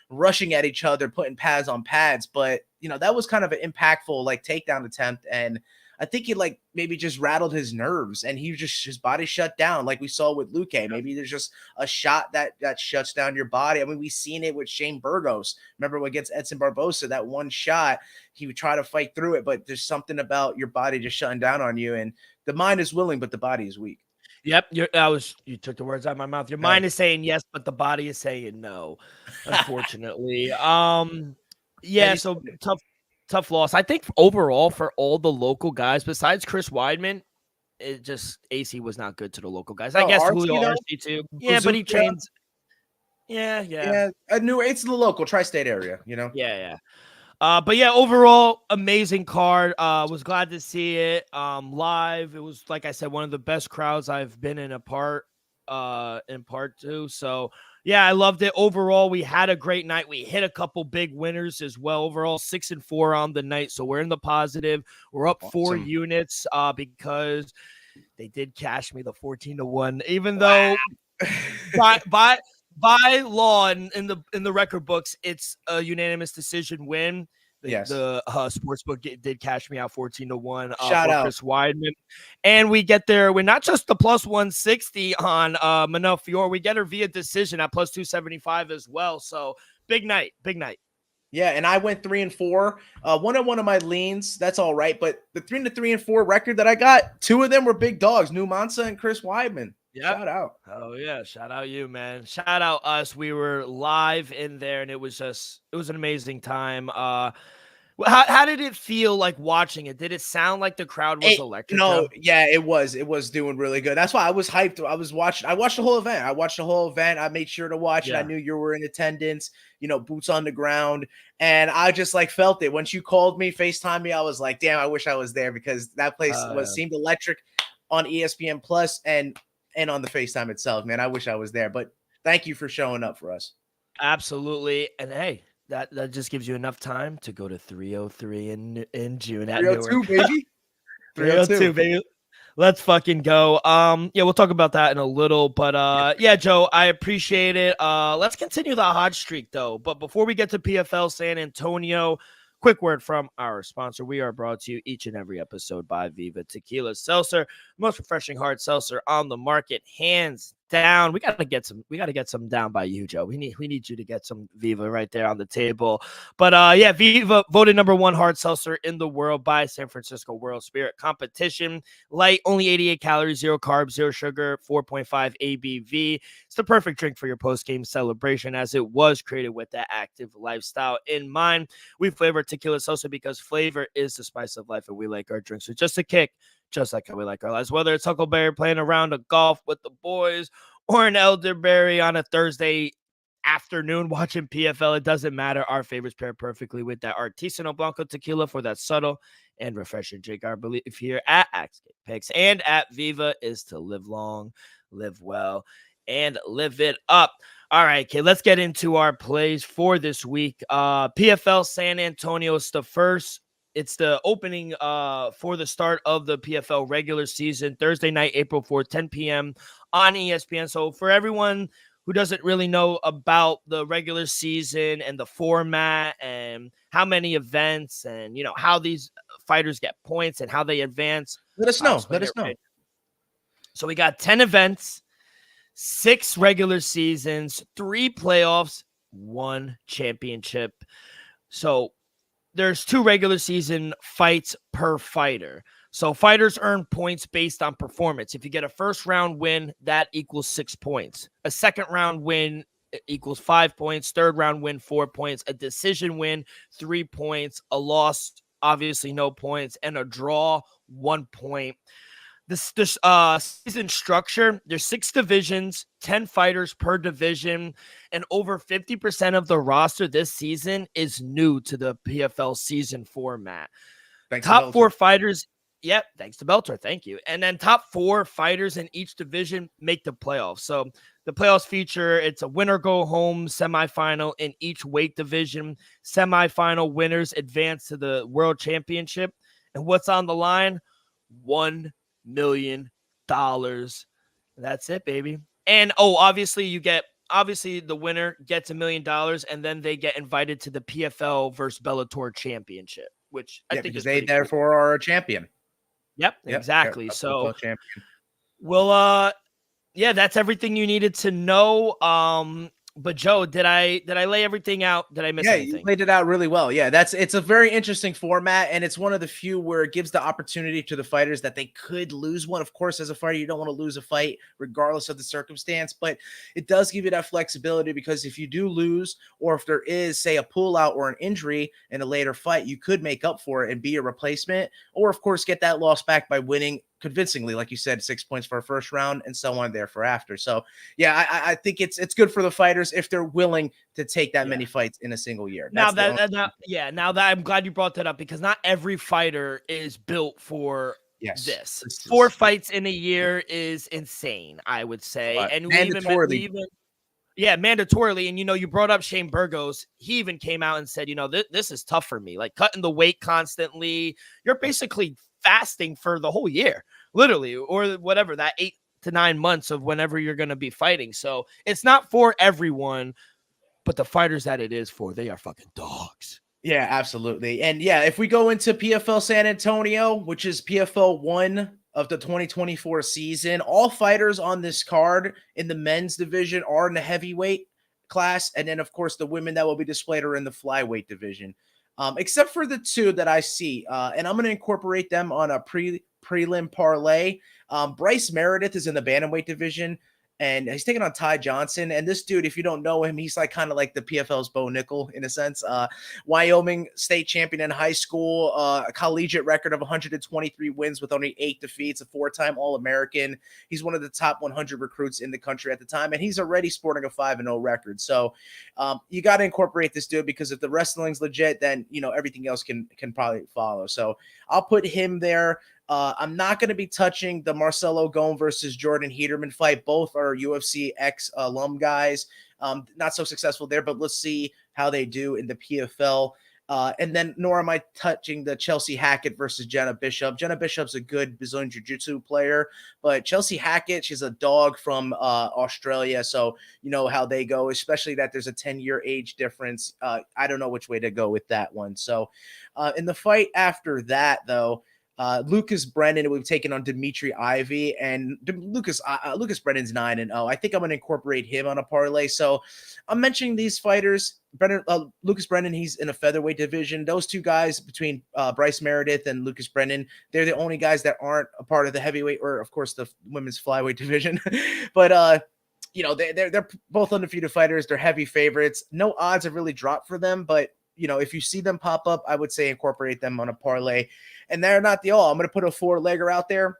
rushing at each other, putting pads on pads, but you know, that was kind of an impactful like takedown attempt, and I think he like maybe just rattled his nerves, and his body shut down, like we saw with Luque. Maybe there's just a shot that shuts down your body. I mean, we've seen it with Shane Burgos. Remember against Edson Barbosa, that one shot, he would try to fight through it, but there's something about your body just shutting down on you, and the mind is willing, but the body is weak. Yep, you took the words out of my mouth. Your mind is saying yes, but the body is saying no. Unfortunately, yeah. So tough loss. I think overall for all the local guys, besides Chris Weidman, it just AC was not good to the local guys. I guess Julio RC too. Yeah, but he trains. Yeah. I knew it's the local tri-state area, you know. Yeah. But yeah, overall, amazing card. Was glad to see it live. It was, like I said, one of the best crowds I've been in part two. So yeah, I loved it. Overall, we had a great night. We hit a couple big winners as well. Overall, 6-4 on the night. So we're in the positive. We're up 4 units because they did cash me the 14-1, even though by law and in the record books, it's a unanimous decision win. The sportsbook did cash me out 14-1. Shout out Chris Weidman, and we get there. We're not just the plus 160 on Manel Fior. We get her via decision at plus 275 as well. So big night. Yeah, and I went 3-4. One of my leans, that's all right. But the 3-4 record that I got, 2 of them were big dogs, Numansa and Chris Weidman. Yep. Shout out. Oh yeah, shout out you, man. Shout out us. We were live in there, and it was an amazing time. How did it feel like watching it? Did it sound like the crowd was electric? No, yeah, it was. It was doing really good. That's why I was hyped. I watched the whole event. I made sure to watch it. I knew you were in attendance, you know, boots on the ground. And I just like felt it. Once you called me, FaceTime me, I was like, damn, I wish I was there, because that place seemed electric on ESPN Plus and on the FaceTime itself, man. I wish I was there. But thank you for showing up for us. Absolutely. And hey, that just gives you enough time to go to 303 in June at 302, Newark. baby. 302, baby. Let's fucking go. Yeah, we'll talk about that in a little. But yeah, Joe, I appreciate it. Let's continue the hot streak though. But before we get to PFL San Antonio, quick word from our sponsor. We are brought to you each and every episode by Viva Tequila Seltzer, most refreshing hard seltzer on the market, hands down. We gotta get some down by you, Joe. We need you to get some Viva right there on the table. But yeah, Viva voted #1 hard seltzer in the world by San Francisco World Spirit Competition. Light, only 88 calories, 0 carbs, 0 sugar, 4.5 ABV. It's the perfect drink for your post-game celebration, as it was created with that active lifestyle in mind. We flavor tequila salsa because flavor is the spice of life, and we like our drinks with just a kick, just like how we like our lives. Whether it's Huckleberry playing a round of golf with the boys or an elderberry on a Thursday afternoon watching PFL, it doesn't matter. Our favorites pair perfectly with that Artisanal Blanco tequila for that subtle and refreshing drink. Our belief here at Axgate Picks and at Viva is to live long, live well, and live it up. All right, kid, let's get into our plays for this week. PFL San Antonio is the first. It's the opening for the start of the PFL regular season, Thursday night, April 4th, 10 p.m. on ESPN. So for everyone who doesn't really know about the regular season and the format and how many events and, you know, how these fighters get points and how they advance. Let us know. Let us know. Right. So we got 10 events, 6 regular seasons, 3 playoffs, 1 championship. So there's 2 regular season fights per fighter. So fighters earn points based on performance. If you get a first round win, that equals 6 points. A second round win equals 5 points. Third round win, 4 points. A decision win, 3 points. A loss, obviously no points. And a draw, 1 point. This season structure, there's 6 divisions, 10 fighters per division, and over 50% of the roster this season is new to the PFL season format. Top 4 fighters, yep, thanks to Belter, thank you. And then top 4 fighters in each division make the playoffs. So the playoffs feature, it's a winner go home semifinal in each weight division. Semifinal winners advance to the World Championship. And what's on the line? $1 million. That's it, baby. And obviously the winner gets $1 million, and then they get invited to the PFL versus Bellator championship, which I think is they cool. therefore are a champion. Yep, exactly. So champion. Well, yeah, that's everything you needed to know. But Joe, did I lay everything out? Did I miss anything? You laid it out really well. Yeah, it's a very interesting format, and it's one of the few where it gives the opportunity to the fighters that they could lose one. Of course, as a fighter, you don't want to lose a fight regardless of the circumstance, but it does give you that flexibility, because if you do lose, or if there is, say, a pullout or an injury in a later fight, you could make up for it and be a replacement, or of course get that loss back by winning convincingly, like you said, 6 points for a first round and so on thereafter after. So yeah, I think it's good for the fighters if they're willing to take that many fights in a single year. Now that I'm glad you brought that up, because not every fighter is built for this. 4 fights in a year is insane, I would say. And mandatorily. Mandatorily. And, you brought up Shane Burgos. He even came out and said, this is tough for me. Like, cutting the weight constantly. You're basically fasting for the whole year, literally, or whatever, that 8 to 9 months of whenever you're going to be fighting. So it's not for everyone, but the fighters that it is for, they are fucking dogs. Yeah, absolutely. And yeah, if we go into PFL San Antonio, which is PFL 1 of the 2024 season, all fighters on this card in the men's division are in the heavyweight class. And then, of course, the women that will be displayed are in the flyweight division. Except for the 2 that I see, and I'm going to incorporate them on a prelim parlay. Bryce Meredith is in the bantamweight division, and he's taking on Ty Johnson. And this dude, if you don't know him, he's kind of like the PFL's Bo Nickel in a sense. Wyoming state champion in high school, a collegiate record of 123 wins with only 8 defeats, a 4-time All-American. He's one of the top 100 recruits in the country at the time, and he's already sporting a 5-0 record. So you got to incorporate this dude, because if the wrestling's legit, then everything else can probably follow. So I'll put him there. I'm not going to be touching the Marcelo Gome versus Jordan Hederman fight. Both are UFC ex-alum guys. Not so successful there, but let's see how they do in the PFL. And then nor am I touching the Chelsea Hackett versus Jenna Bishop. Jenna Bishop's a good Brazilian Jiu-Jitsu player, but Chelsea Hackett, she's a dog from Australia, so you know how they go, especially that there's a 10-year age difference. I don't know which way to go with that one. So in the fight after that, though, Lucas Brennan, we've taken on Dimitri Ivy, and Lucas Brennan's 9-0. I think I'm going to incorporate him on a parlay. So I'm mentioning these fighters. Lucas Brennan, he's in a featherweight division. Those two guys between Bryce Meredith and Lucas Brennan, they're the only guys that aren't a part of the heavyweight or, of course, the women's flyweight division. But they're both undefeated fighters. They're heavy favorites. No odds have really dropped for them, but if you see them pop up, I would say incorporate them on a parlay. And they're not the all. I'm going to put a 4-legger out there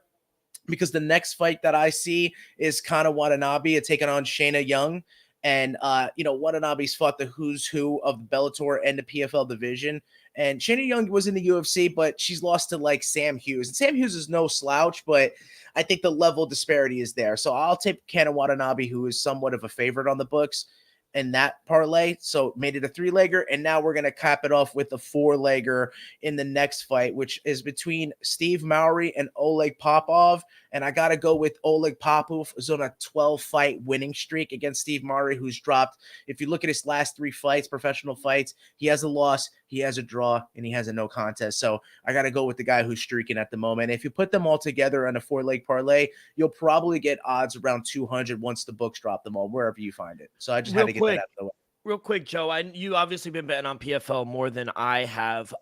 because the next fight that I see is Kana Watanabe taking on Shayna Young. And, Watanabe's fought the who's who of the Bellator and the PFL division. And Shayna Young was in the UFC, but she's lost to like Sam Hughes. And Sam Hughes is no slouch, but I think the level disparity is there. So I'll take Kana Watanabe, who is somewhat of a favorite on the books, in that parlay. So made it a 3-legger. And now we're going to cap it off with a 4-legger in the next fight, which is between Steve Mowry and Oleg Popov. And I got to go with Oleg Popov, who's on a 12-fight winning streak against Steve Mowry, who's dropped. If you look at his last 3 fights, professional fights, he has a loss, he has a draw, and he has a no contest. So I got to go with the guy who's streaking at the moment. If you put them all together on a 4-leg parlay, you'll probably get odds around 200 once the books drop them all, wherever you find it. So I just had to get that out of the way. Real quick, Joe, you obviously been betting on PFL more than I have.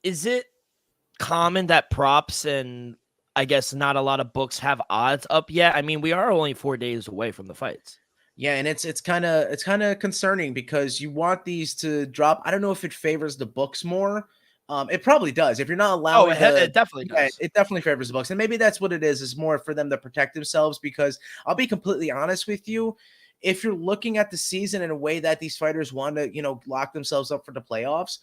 Is it common that props and I guess not a lot of books have odds up yet? I mean, we are only 4 days away from the fights. Yeah, and it's kind of concerning because you want these to drop. I don't know if it favors the books more. It probably does. If you're not allowing, it definitely does. It definitely favors the books, and maybe that's what it is. Is more for them to protect themselves. Because I'll be completely honest with you, if you're looking at the season in a way that these fighters want to, lock themselves up for the playoffs,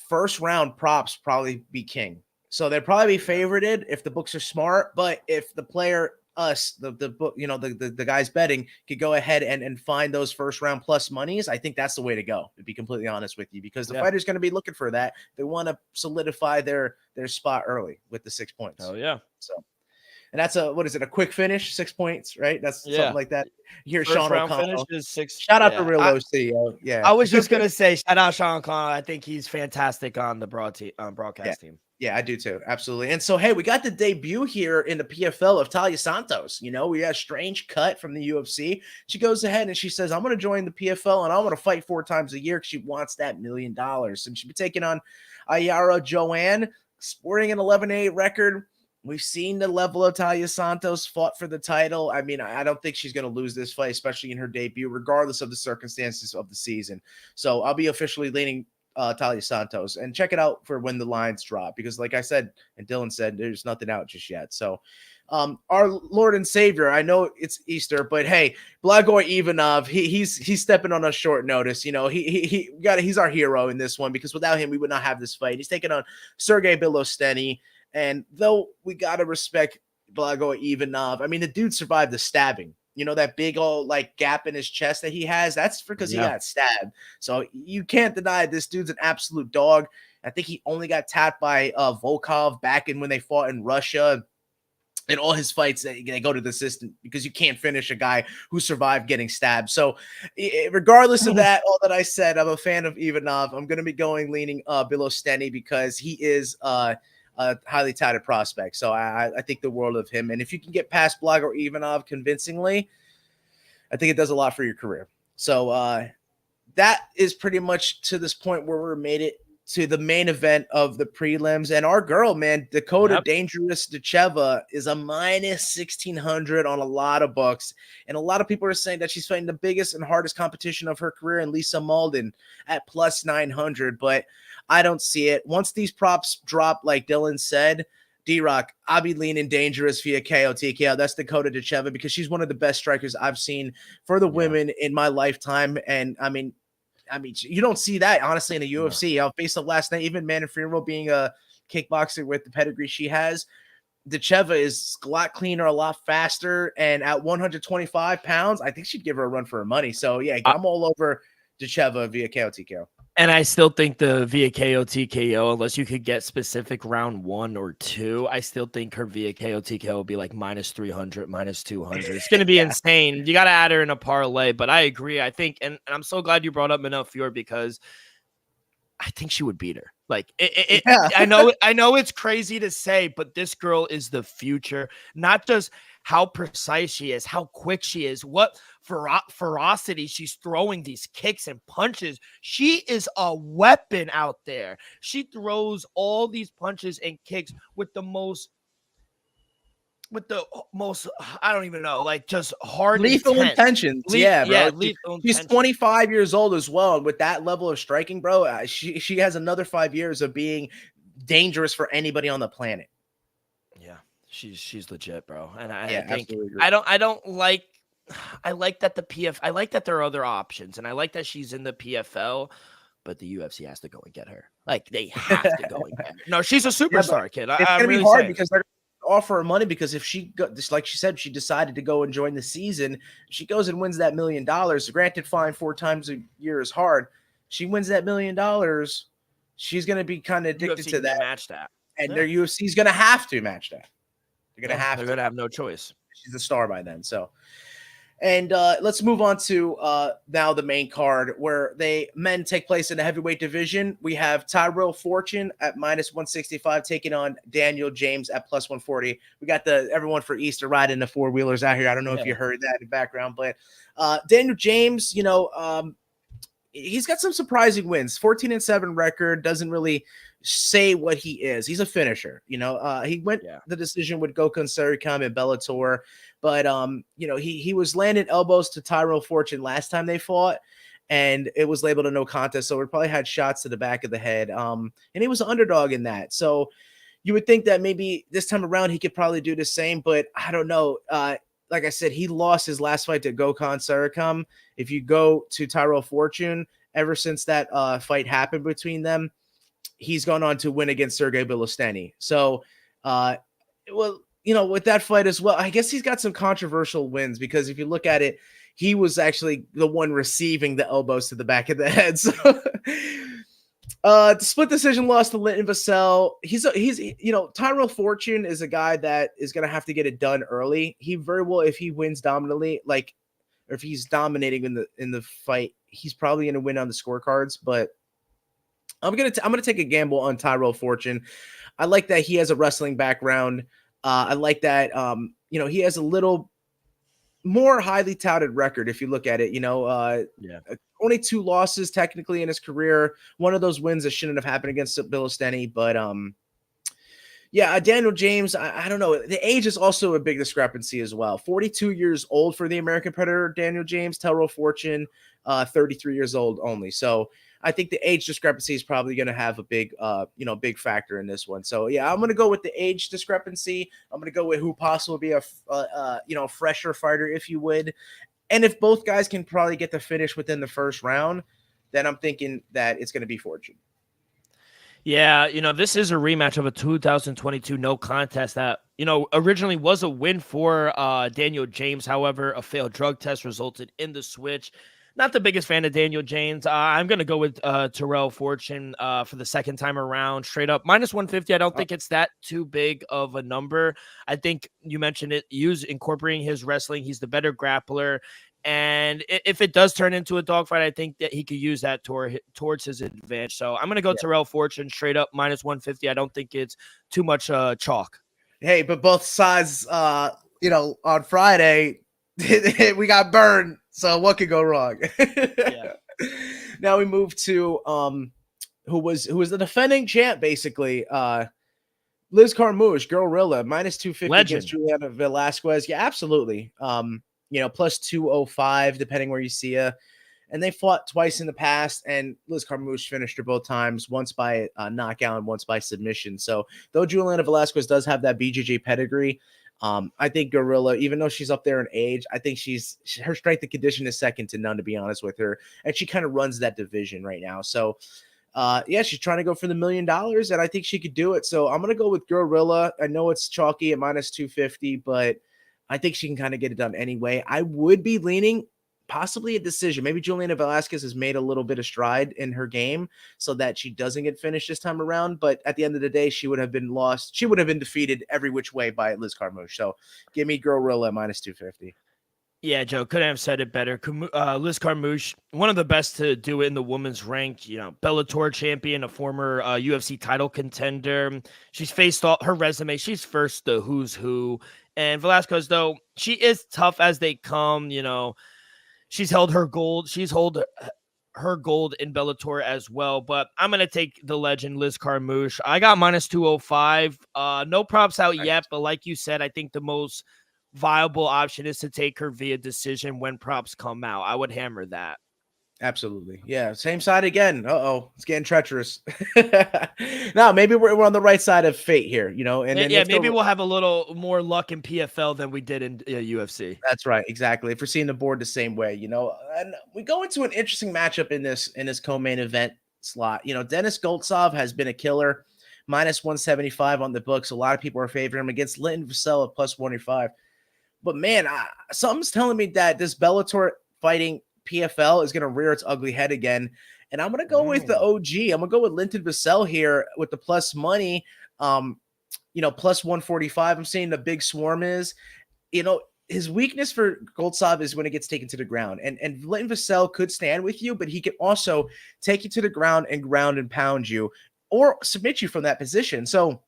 first round props probably be king. So they'd probably be favorited if the books are smart. But if the player, the book, the guys betting could go ahead and find those first round plus monies, I think that's the way to go, to be completely honest with you, because the fighter's going to be looking for that. They want to solidify their spot early with the 6 points. Oh yeah. So, and that's a quick finish, 6 points, right? That's something like that. You hear Sean O'Connell. Shout out to Real OC. Yeah. I was just going to say, shout out Sean O'Connell. I think he's fantastic on the broadcast team. Yeah, I do too. Absolutely. And so, hey, we got the debut here in the PFL of Talia Santos. We got a strange cut from the UFC. She goes ahead and she says, I'm going to join the PFL and I want to fight 4 times a year because she wants that $1 million. And she'll be taking on Ayara Joanne, sporting an 11-8 record. We've seen the level of Talia Santos, fought for the title. I mean, I don't think she's going to lose this fight, especially in her debut, regardless of the circumstances of the season. So I'll be officially leaning Talia Santos, and check it out for when the lines drop, because like I said, and Dylan said, there's nothing out just yet. So our Lord and Savior, I know it's Easter, but hey, Blagoy Ivanov, he's stepping on a short notice. He's our hero in this one, because without him, we would not have this fight. He's taking on Sergey Bilosteny, and though we got to respect Blagoy Ivanov, I mean, the dude survived the stabbing. That big old gap in his chest that he has, that's because he got stabbed. So you can't deny this dude's an absolute dog. I think he only got tapped by Volkov back in when they fought in Russia. In all his fights, they go to the system because you can't finish a guy who survived getting stabbed. So regardless of that, all that I said, I'm a fan of Ivanov. I'm going to be leaning Bilosteny because he is a highly touted prospect. So I think the world of him. And if you can get past Blagoy Ivanov convincingly, I think it does a lot for your career. So that is pretty much to this point where we're made it to the main event of the prelims. And our girl, man, Dakota Dangerous Dacheva is a minus 1,600 on a lot of books. And a lot of people are saying that she's fighting the biggest and hardest competition of her career in Lisa Malden at plus 900. But I don't see it. Once these props drop, like Dylan said, D-Rock, I'll be leaning Dangerous via KO TKO. That's Dakota Dacheva, because she's one of the best strikers I've seen for the women in my lifetime. And I mean, you don't see that, honestly, in the UFC. Based on last night, even Manfrero being a kickboxer with the pedigree she has, Dacheva is a lot cleaner, a lot faster. And at 125 pounds, I think she'd give her a run for her money. So, yeah, I'm all over Dacheva via KO TKO. And I still think the via KO TKO, unless you could get specific round 1 or 2, I still think her via KO TKO will be like minus 300, minus 200. It's going to be insane. You got to add her in a parlay, but I agree. I think, and I'm so glad you brought up Manel Fior, because I think she would beat her. Like Yeah. I know it's crazy to say, but this girl is the future. Not just how precise she is, how quick she is, what ferocity she's throwing these kicks and punches. She is a weapon out there. She throws all these punches and kicks with the most I don't even know, like just hard Lethal intent. intentions. Yeah, bro. Lethal She's intention. 25 years old as well. And with that level of striking, bro, she has another 5 years of being dangerous for anybody on the planet. Yeah, she's legit, bro. And I Yeah, think absolutely agree. I don't like I like that I like that there are other options, and I like that she's in the PFL, but the UFC has to go and get her. Like they have to go and get her. No, she's a Yeah, but superstar, kid. it's I'm gonna be really hard saying. because they're gonna offer her money because if she just like she said, she decided to go and join the season, she goes and wins that $1 million. Granted, fine 4 times a year is hard. She wins that $1 million. She's gonna be kind of addicted UFC to can that, match that. and Yeah. their UFC is gonna have to match that. They're gonna have They're to. gonna have no choice. She's a star by then. So, and let's move on to now the main card where men take place in the heavyweight division. We have Tyrell Fortune at -165 taking on Daniel James at +140. We got everyone for Easter riding the four wheelers out here. I don't know if you heard that in the background, but Daniel James, he's got some surprising wins. 14-7 record, doesn't really say what he is. He's a finisher. He went the decision with Gokhan Sarikam and Bellator, but he was landing elbows to Tyrell Fortune last time they fought, and it was labeled a no contest. So it probably had shots to the back of the head. And he was an underdog in that. So you would think that maybe this time around he could probably do the same, but I don't know. Like I said, he lost his last fight to Gokhan Sarikam. If you go to Tyrell Fortune, ever since that fight happened between them, he's gone on to win against Sergey Bilosteny. So, with that fight as well, I guess he's got some controversial wins because if you look at it, he was actually the one receiving the elbows to the back of the head. So, the split decision loss to Linton Vassell. He's Tyrell Fortune is a guy that is going to have to get it done early. He very well, if he wins dominantly, or if he's dominating in the fight, he's probably going to win on the scorecards. But I'm gonna take a gamble on Tyrell Fortune. I like that he has a wrestling background. I like that he has a little more highly touted record if you look at it. Only 2 losses technically in his career. One of those wins that shouldn't have happened against Bilosteny, but Daniel James, I don't know. The age is also a big discrepancy as well. 42 years old for the American Predator, Daniel James. Tyrell Fortune, 33 years old only. So I think the age discrepancy is probably going to have a big factor in this one. So I'm going to go with the age discrepancy. I'm going to go with who possibly be a fresher fighter, if you would. And if both guys can probably get the finish within the first round, then I'm thinking that it's going to be Fortune. Yeah, this is a rematch of a 2022 no contest that, originally was a win for Daniel James. However, a failed drug test resulted in the switch. Not the biggest fan of Daniel James. I'm going to go with Tyrell Fortune for the second time around, straight up. -150, I don't think it's that too big of a number. I think you mentioned it, incorporating his wrestling. He's the better grappler. And if it does turn into a dogfight, I think that he could use that towards his advantage. So I'm going to go Tyrell Fortune straight up -150. I don't think it's too much chalk. Hey, but both sides, on Friday, we got burned. So what could go wrong? Now we move to who was the defending champ, basically. Liz Carmouche, Guerrilla, -250 against Juliana Velasquez. Yeah, absolutely. +205, depending where you see her. And they fought twice in the past, and Liz Carmouche finished her both times, once by knockout and once by submission. So though Juliana Velasquez does have that BJJ pedigree, I think Guerrilla, even though she's up there in age, I think her strength and condition is second to none, to be honest with her. And she kind of runs that division right now. So, she's trying to go for the $1 million, and I think she could do it. So I'm going to go with Guerrilla. I know it's chalky at -250, but I think she can kind of get it done anyway. I would be leaning possibly a decision. Maybe Juliana Velasquez has made a little bit of stride in her game so that she doesn't get finished this time around. But at the end of the day, she would have been lost. She would have been defeated every which way by Liz Carmouche. So give me Guerrilla at -250. Yeah, Joe, couldn't have said it better. Liz Carmouche, one of the best to do it in the women's rank, Bellator champion, a former UFC title contender. She's faced all her resume. She's first the who's who. And Velasquez, though, she is tough as they come. She's held her gold. She's held her gold in Bellator as well. But I'm going to take the legend, Liz Carmouche. I got minus 205. No props out yet, but like you said, I think the most viable option is to take her via decision when props come out. I would hammer that. Absolutely. Yeah. Same side again. Uh-oh. It's getting treacherous. No, maybe we're on the right side of fate here, and then maybe we'll have a little more luck in PFL than we did in UFC. That's right. Exactly. If we're seeing the board the same way, and we go into an interesting matchup in this co-main event slot. Dennis Goltsov has been a killer, minus 175 on the books. A lot of people are favoring him against Linton Vassell at plus 125. But man, something's telling me that this Bellator fighting PFL is going to rear its ugly head again. And I'm going to go with the OG. I'm going to go with Linton Vassell here with the plus money, plus 145. I'm seeing the big swarm is, his weakness for Goltsov is when it gets taken to the ground. And Linton Vassell could stand with you, but he can also take you to the ground and pound you or submit you from that position. So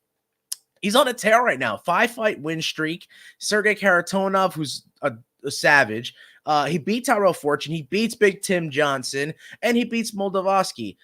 he's on a tear right now. 5-fight win streak. Sergey Karatonov, who's a savage. He beat Tyrell Fortune. He beats Big Tim Johnson. And he beats Moldavsky,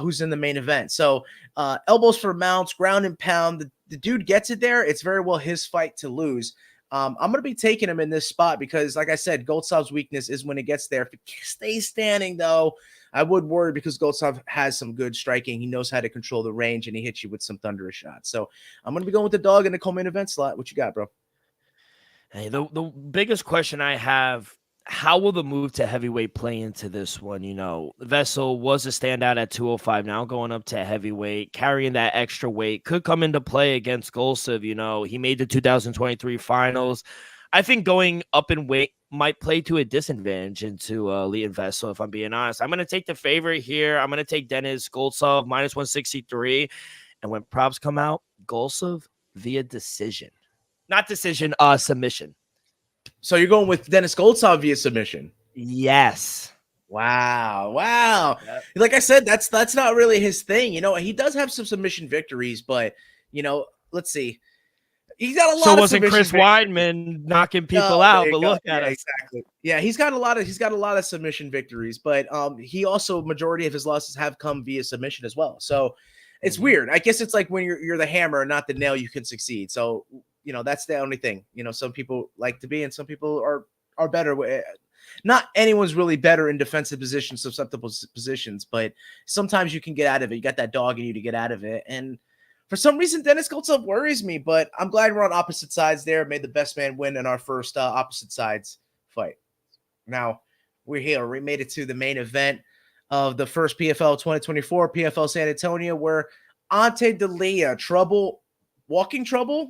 who's in the main event. So elbows for mounts, ground and pound. The dude gets it there. It's very well his fight to lose. I'm going to be taking him in this spot because, like I said, Goltsov's weakness is when it gets there. If it stays standing, though, I would worry because Goltsov has some good striking. He knows how to control the range, and he hits you with some thunderous shots. So I'm going to be going with the dog in the co-main event slot. What you got, bro? Hey, the biggest question I have, how will the move to heavyweight play into this one? Vessel was a standout at 205, now going up to heavyweight, carrying that extra weight, could come into play against Goltsov. He made the 2023 finals. I think going up in weight might play to a disadvantage into Leon Vessel, if I'm being honest. I'm going to take the favorite here. I'm going to take Dennis Goltsov, minus 163. And when props come out, Goltsov via decision. Not decision, submission. So you're going with Dennis Goltsov via submission? Yes. Wow. Yep. Like I said, that's not really his thing. He does have some submission victories, but, let's see. He's got a lot. So wasn't Chris Weidman knocking people out? But look at it. Exactly. Yeah, he's got a lot of submission victories, but he also majority of his losses have come via submission as well. So it's weird. I guess it's like when you're the hammer, not the nail, you can succeed. So that's the only thing. Some people like to be, and some people are better. Not anyone's really better in defensive positions, susceptible positions, but sometimes you can get out of it. You got that dog in you to get out of it, and for some reason, Dennis Goltsov worries me, but I'm glad we're on opposite sides there. Made the best man win in our first opposite sides fight. Now, we're here. We made it to the main event of the first PFL 2024, PFL San Antonio, where Ante Delia, walking trouble,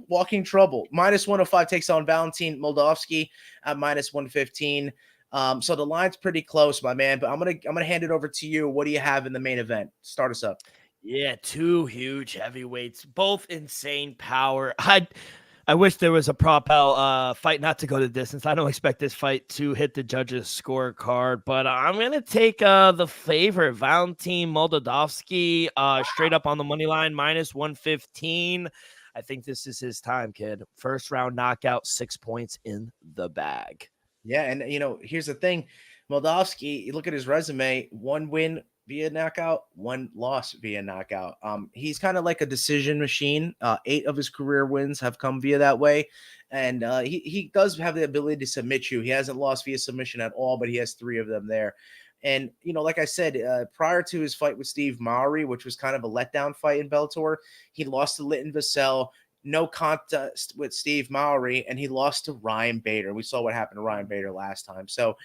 minus 105 takes on Valentin Moldavsky at minus 115. So the line's pretty close, my man, but I'm gonna hand it over to you. What do you have in the main event? Start us up. Yeah, two huge heavyweights, both insane power. I wish there was a prop fight not to go the distance. I don't expect this fight to hit the judges' scorecard, but I'm going to take the favorite, Valentin Moldavsky, straight up on the money line, minus 115. I think this is his time, kid. First round knockout, 6 points in the bag. Yeah, and here's the thing. Moldavsky, you look at his resume, 1 win via knockout, 1 loss via knockout. He's kind of like a decision machine. 8 of his career wins have come via that way. And he does have the ability to submit you. He hasn't lost via submission at all, but he has 3 of them there. And, like I said, prior to his fight with Steve Mowry, which was kind of a letdown fight in Bellator, he lost to Linton Vassell, no contest with Steve Mowry, and he lost to Ryan Bader. We saw what happened to Ryan Bader last time. So,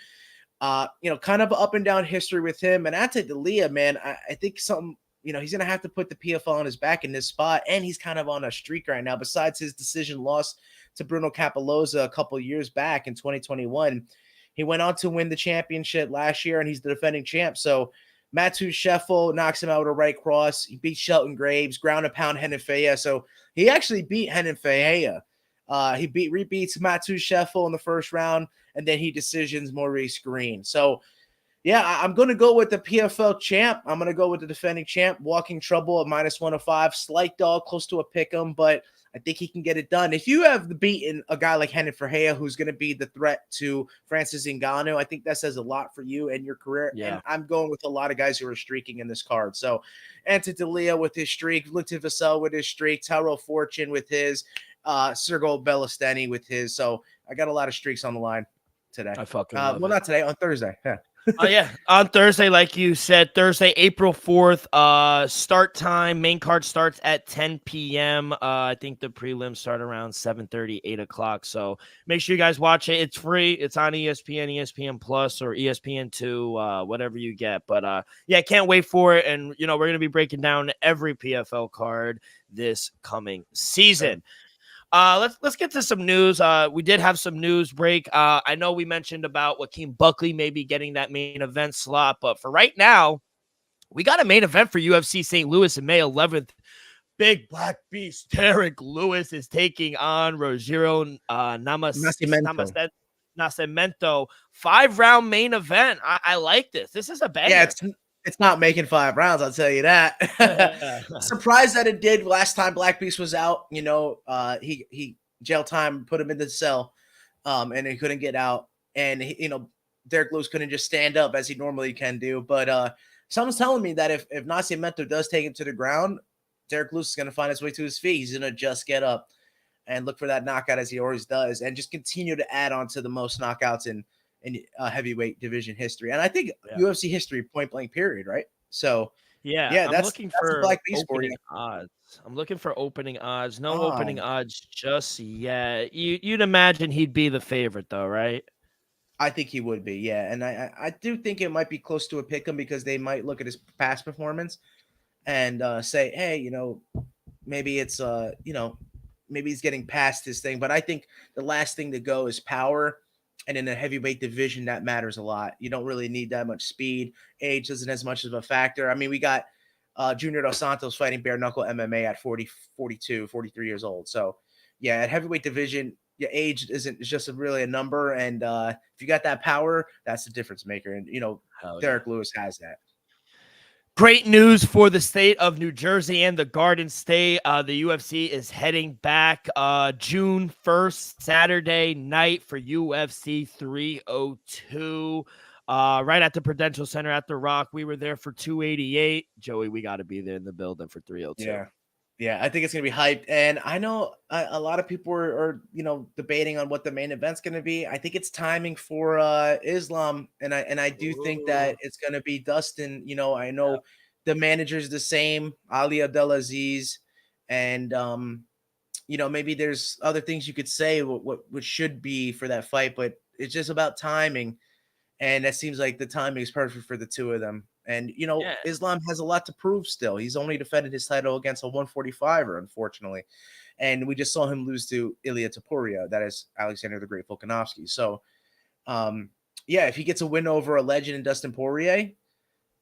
kind of up and down history with him. And Ante Delia, man, I think something, he's going to have to put the PFL on his back in this spot. And he's kind of on a streak right now. Besides his decision loss to Bruno Capoloza a couple years back in 2021, he went on to win the championship last year, and he's the defending champ. So Matu Scheffel knocks him out with a right cross. He beat Shelton Graves, ground and pound Renan Fea. So he actually beat Renan Fea. He rebeats Matsu Sheffel in the first round, and then he decisions Maurice Green. So yeah, I'm going to go with the PFL champ. I'm going to go with the defending champ, Walking Trouble at -105. Slight dog, close to a pick 'em, but I think he can get it done. If you have beaten a guy like Renan Ferreira, who's going to be the threat to Francis Ngannou, I think that says a lot for you and your career. Yeah. And I'm going with a lot of guys who are streaking in this card. So Ante D'Elia with his streak, Lutin Vassell with his streak, Tyrell Fortune with his, Sergio Bellasteni with his. So I got a lot of streaks on the line today. I fucking love well, it. not today, on Thursday. Yeah. Oh yeah, on Thursday, like you said, Thursday, April 4th. Start time. Main card starts at 10 p.m. I think the prelims start around 7:30, 8 o'clock. So make sure you guys watch it. It's free. It's on ESPN, ESPN Plus, or ESPN2, whatever you get. But yeah, can't wait for it. And we're gonna be breaking down every PFL card this coming season. Let's get to some news. We did have some news break. I know we mentioned about Joaquin Buckley maybe getting that main event slot, but for right now, we got a main event for UFC St. Louis on May 11th. Big Black Beast Derek Lewis is taking on Rogério Nascimento. 5-round main event. I like this. This is a banger. Yeah, it's not making 5 rounds, I'll tell you that. Surprised that it did last time Black Beast was out. He jail time put him in the cell, and he couldn't get out. And Derek Lewis couldn't just stand up as he normally can do. But someone's telling me that if Nascimento does take him to the ground, Derek Lewis is going to find his way to his feet. He's going to just get up and look for that knockout as he always does, and just continue to add on to the most knockouts in heavyweight division history, and I think UFC history, point blank period, right? So yeah, that's looking for Black Beast opening odds. I'm looking for opening odds. No opening odds just yet. You'd imagine he'd be the favorite though, right? I think he would be, yeah, and I do think it might be close to a pick 'em because they might look at his past performance and say, hey, maybe it's maybe he's getting past his thing, but I think the last thing to go is power. And in a heavyweight division, that matters a lot. You don't really need that much speed. Age isn't as much of a factor. I mean, we got Junior Dos Santos fighting bare knuckle MMA at 40, 42, 43 years old. So, yeah, at heavyweight division, your age isn't just really a number. And if you got that power, that's the difference maker. And, Derek Lewis has that. Great news for the state of New Jersey and the Garden State. The UFC is heading back June 1st, Saturday night for UFC 302. Right at the Prudential Center at The Rock. We were there for 288. Joey, we got to be there in the building for 302. Yeah, I think it's going to be hyped. And I know a lot of people are debating on what the main event's going to be. I think it's timing for Islam. And I do think that it's going to be Dustin. I know the manager's the same, Ali Abdelaziz. And, maybe there's other things you could say what should be for that fight, but it's just about timing. And that seems like the timing is perfect for the two of them. And, Islam has a lot to prove still. He's only defended his title against a 145er, unfortunately. And we just saw him lose to Ilia Topuria. That is Alexander the Great Volkanovski. So, if he gets a win over a legend in Dustin Poirier,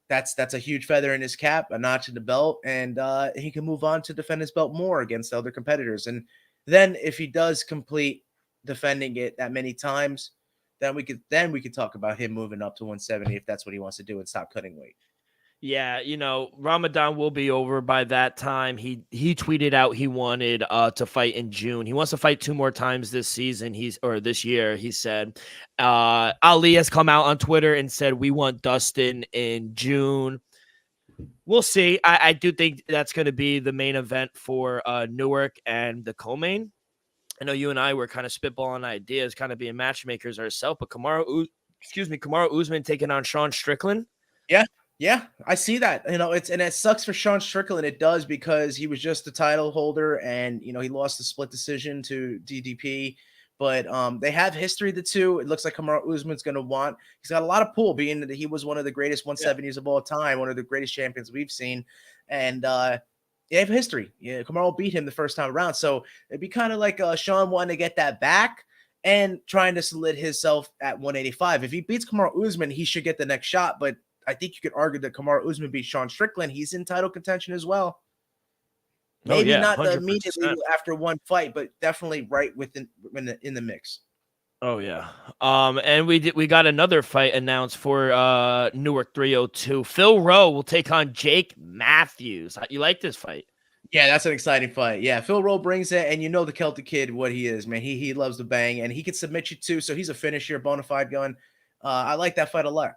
that's a huge feather in his cap, a notch in the belt. And he can move on to defend his belt more against other competitors. And then if he does complete defending it that many times, then we could talk about him moving up to 170 if that's what he wants to do and stop cutting weight. Yeah, Ramadan will be over by that time. He tweeted out he wanted to fight in June. He wants to fight 2 more times this season. This year. He said Ali has come out on Twitter and said we want Dustin in June. We'll see. I do think that's going to be the main event for Newark and the co-main. I know you and I were kind of spitballing ideas, kind of being matchmakers ourselves, but Kamaru Usman taking on Sean Strickland. Yeah, I see that. It sucks for Sean Strickland. It does, because he was just the title holder and, he lost the split decision to DDP. But they have history, the two. It looks like Kamaru Usman's going to he's got a lot of pull, being that he was one of the greatest 170s of all time, one of the greatest champions we've seen. And they have history. Yeah, Kamaru beat him the first time around. So it'd be kind of like Sean wanting to get that back and trying to solidify himself at 185. If he beats Kamaru Usman, he should get the next shot. But I think you could argue that Kamaru Usman beat Sean Strickland. He's in title contention as well. Oh Maybe yeah, not the 100%. immediately after one fight, but definitely right within in the mix. Oh yeah. And we got another fight announced for Newark 302. Phil Rowe will take on Jake Matthews. You like this fight? Yeah, that's an exciting fight. Yeah, Phil Rowe brings it, and you know the Celtic Kid, what he is, man. He loves to bang, and he can submit you too. So he's a finisher, bona fide gun. I like that fight a lot.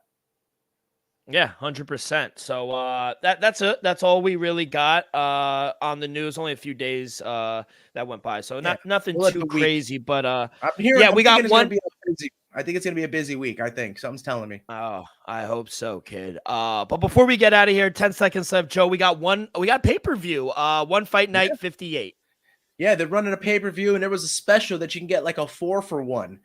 Yeah, 100%. So that's it. That's all we really got on the news. Only a few days that went by. So Yeah, nothing we'll let too the week. crazy, but I'm hearing. yeah, I'm we thinking got it's gonna one. be a busy. I think it's gonna be a busy week. I think something's telling me. Oh, I hope so, kid. But before we get out of here, 10 seconds left, Joe. We got pay-per-view. One fight Yeah. night 58. Yeah, they're running a pay-per-view, and there was a special that you can get like a 4-for-1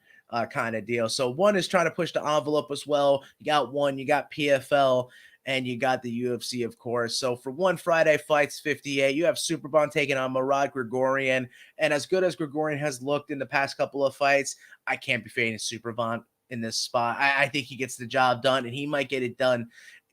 kind of deal. So one is trying to push the envelope as well. You got one, you got PFL, and you got the UFC, of course. So for one Friday Fights 58, you have Superbon taking on Murad Grigorian. And as good as Grigorian has looked in the past couple of fights, I can't be fading Superbon in this spot. I think he gets the job done, and he might get it done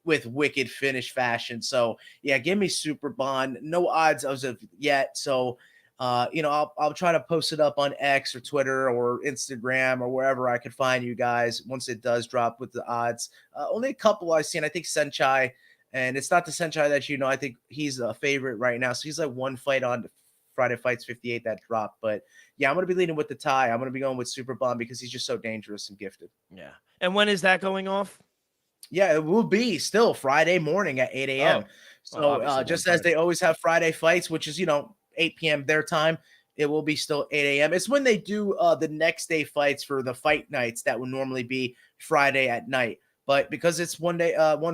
with wicked finish fashion. So yeah, give me Superbon. No odds as of yet. So I'll try to post it up on X or Twitter or Instagram or wherever I could find you guys once it does drop with the odds. Only a couple I've seen. I think Senchai, and it's not the Senchai that I think he's a favorite right now. So he's like one fight on Friday Fights 58 that dropped. But yeah, I'm going to be leaning with the tie. I'm going to be going with Superbomb because he's just so dangerous and gifted. Yeah. And when is that going off? Yeah, it will be still Friday morning at 8 a.m. So just as they always have Friday fights, which is, 8 p.m. their time, it will be still 8 a.m. It's when they do the next day fights for the fight nights that would normally be Friday at night. But because it's one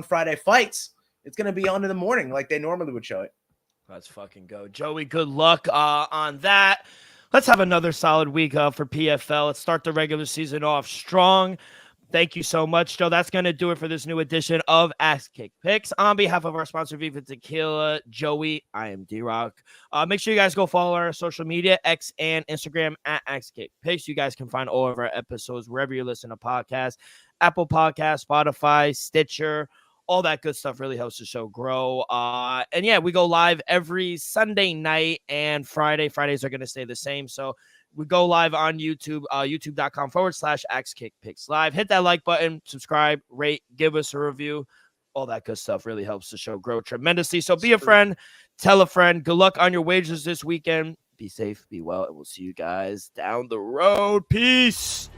Friday fights, it's going to be on in the morning like they normally would show it. Let's fucking go. Joey, good luck on that. Let's have another solid week for PFL. Let's start the regular season off strong. Thank you so much, Joe. That's going to do it for this new edition of Axe Kick Picks. On behalf of our sponsor, Viva Tequila, Joey, I am D-Rock. Make sure you guys go follow our social media, X and Instagram at Axe Kick Picks. You guys can find all of our episodes wherever you listen to podcasts, Apple Podcasts, Spotify, Stitcher, all that good stuff really helps the show grow. And yeah, we go live every Sunday night and Friday. Fridays are going to stay the same. So we go live on YouTube, youtube.com/Axe Kick Picks Live. Hit that like button, subscribe, rate, give us a review. All that good stuff really helps the show grow tremendously. So be a friend, tell a friend. Good luck on your wagers this weekend. Be safe, be well, and we'll see you guys down the road. Peace.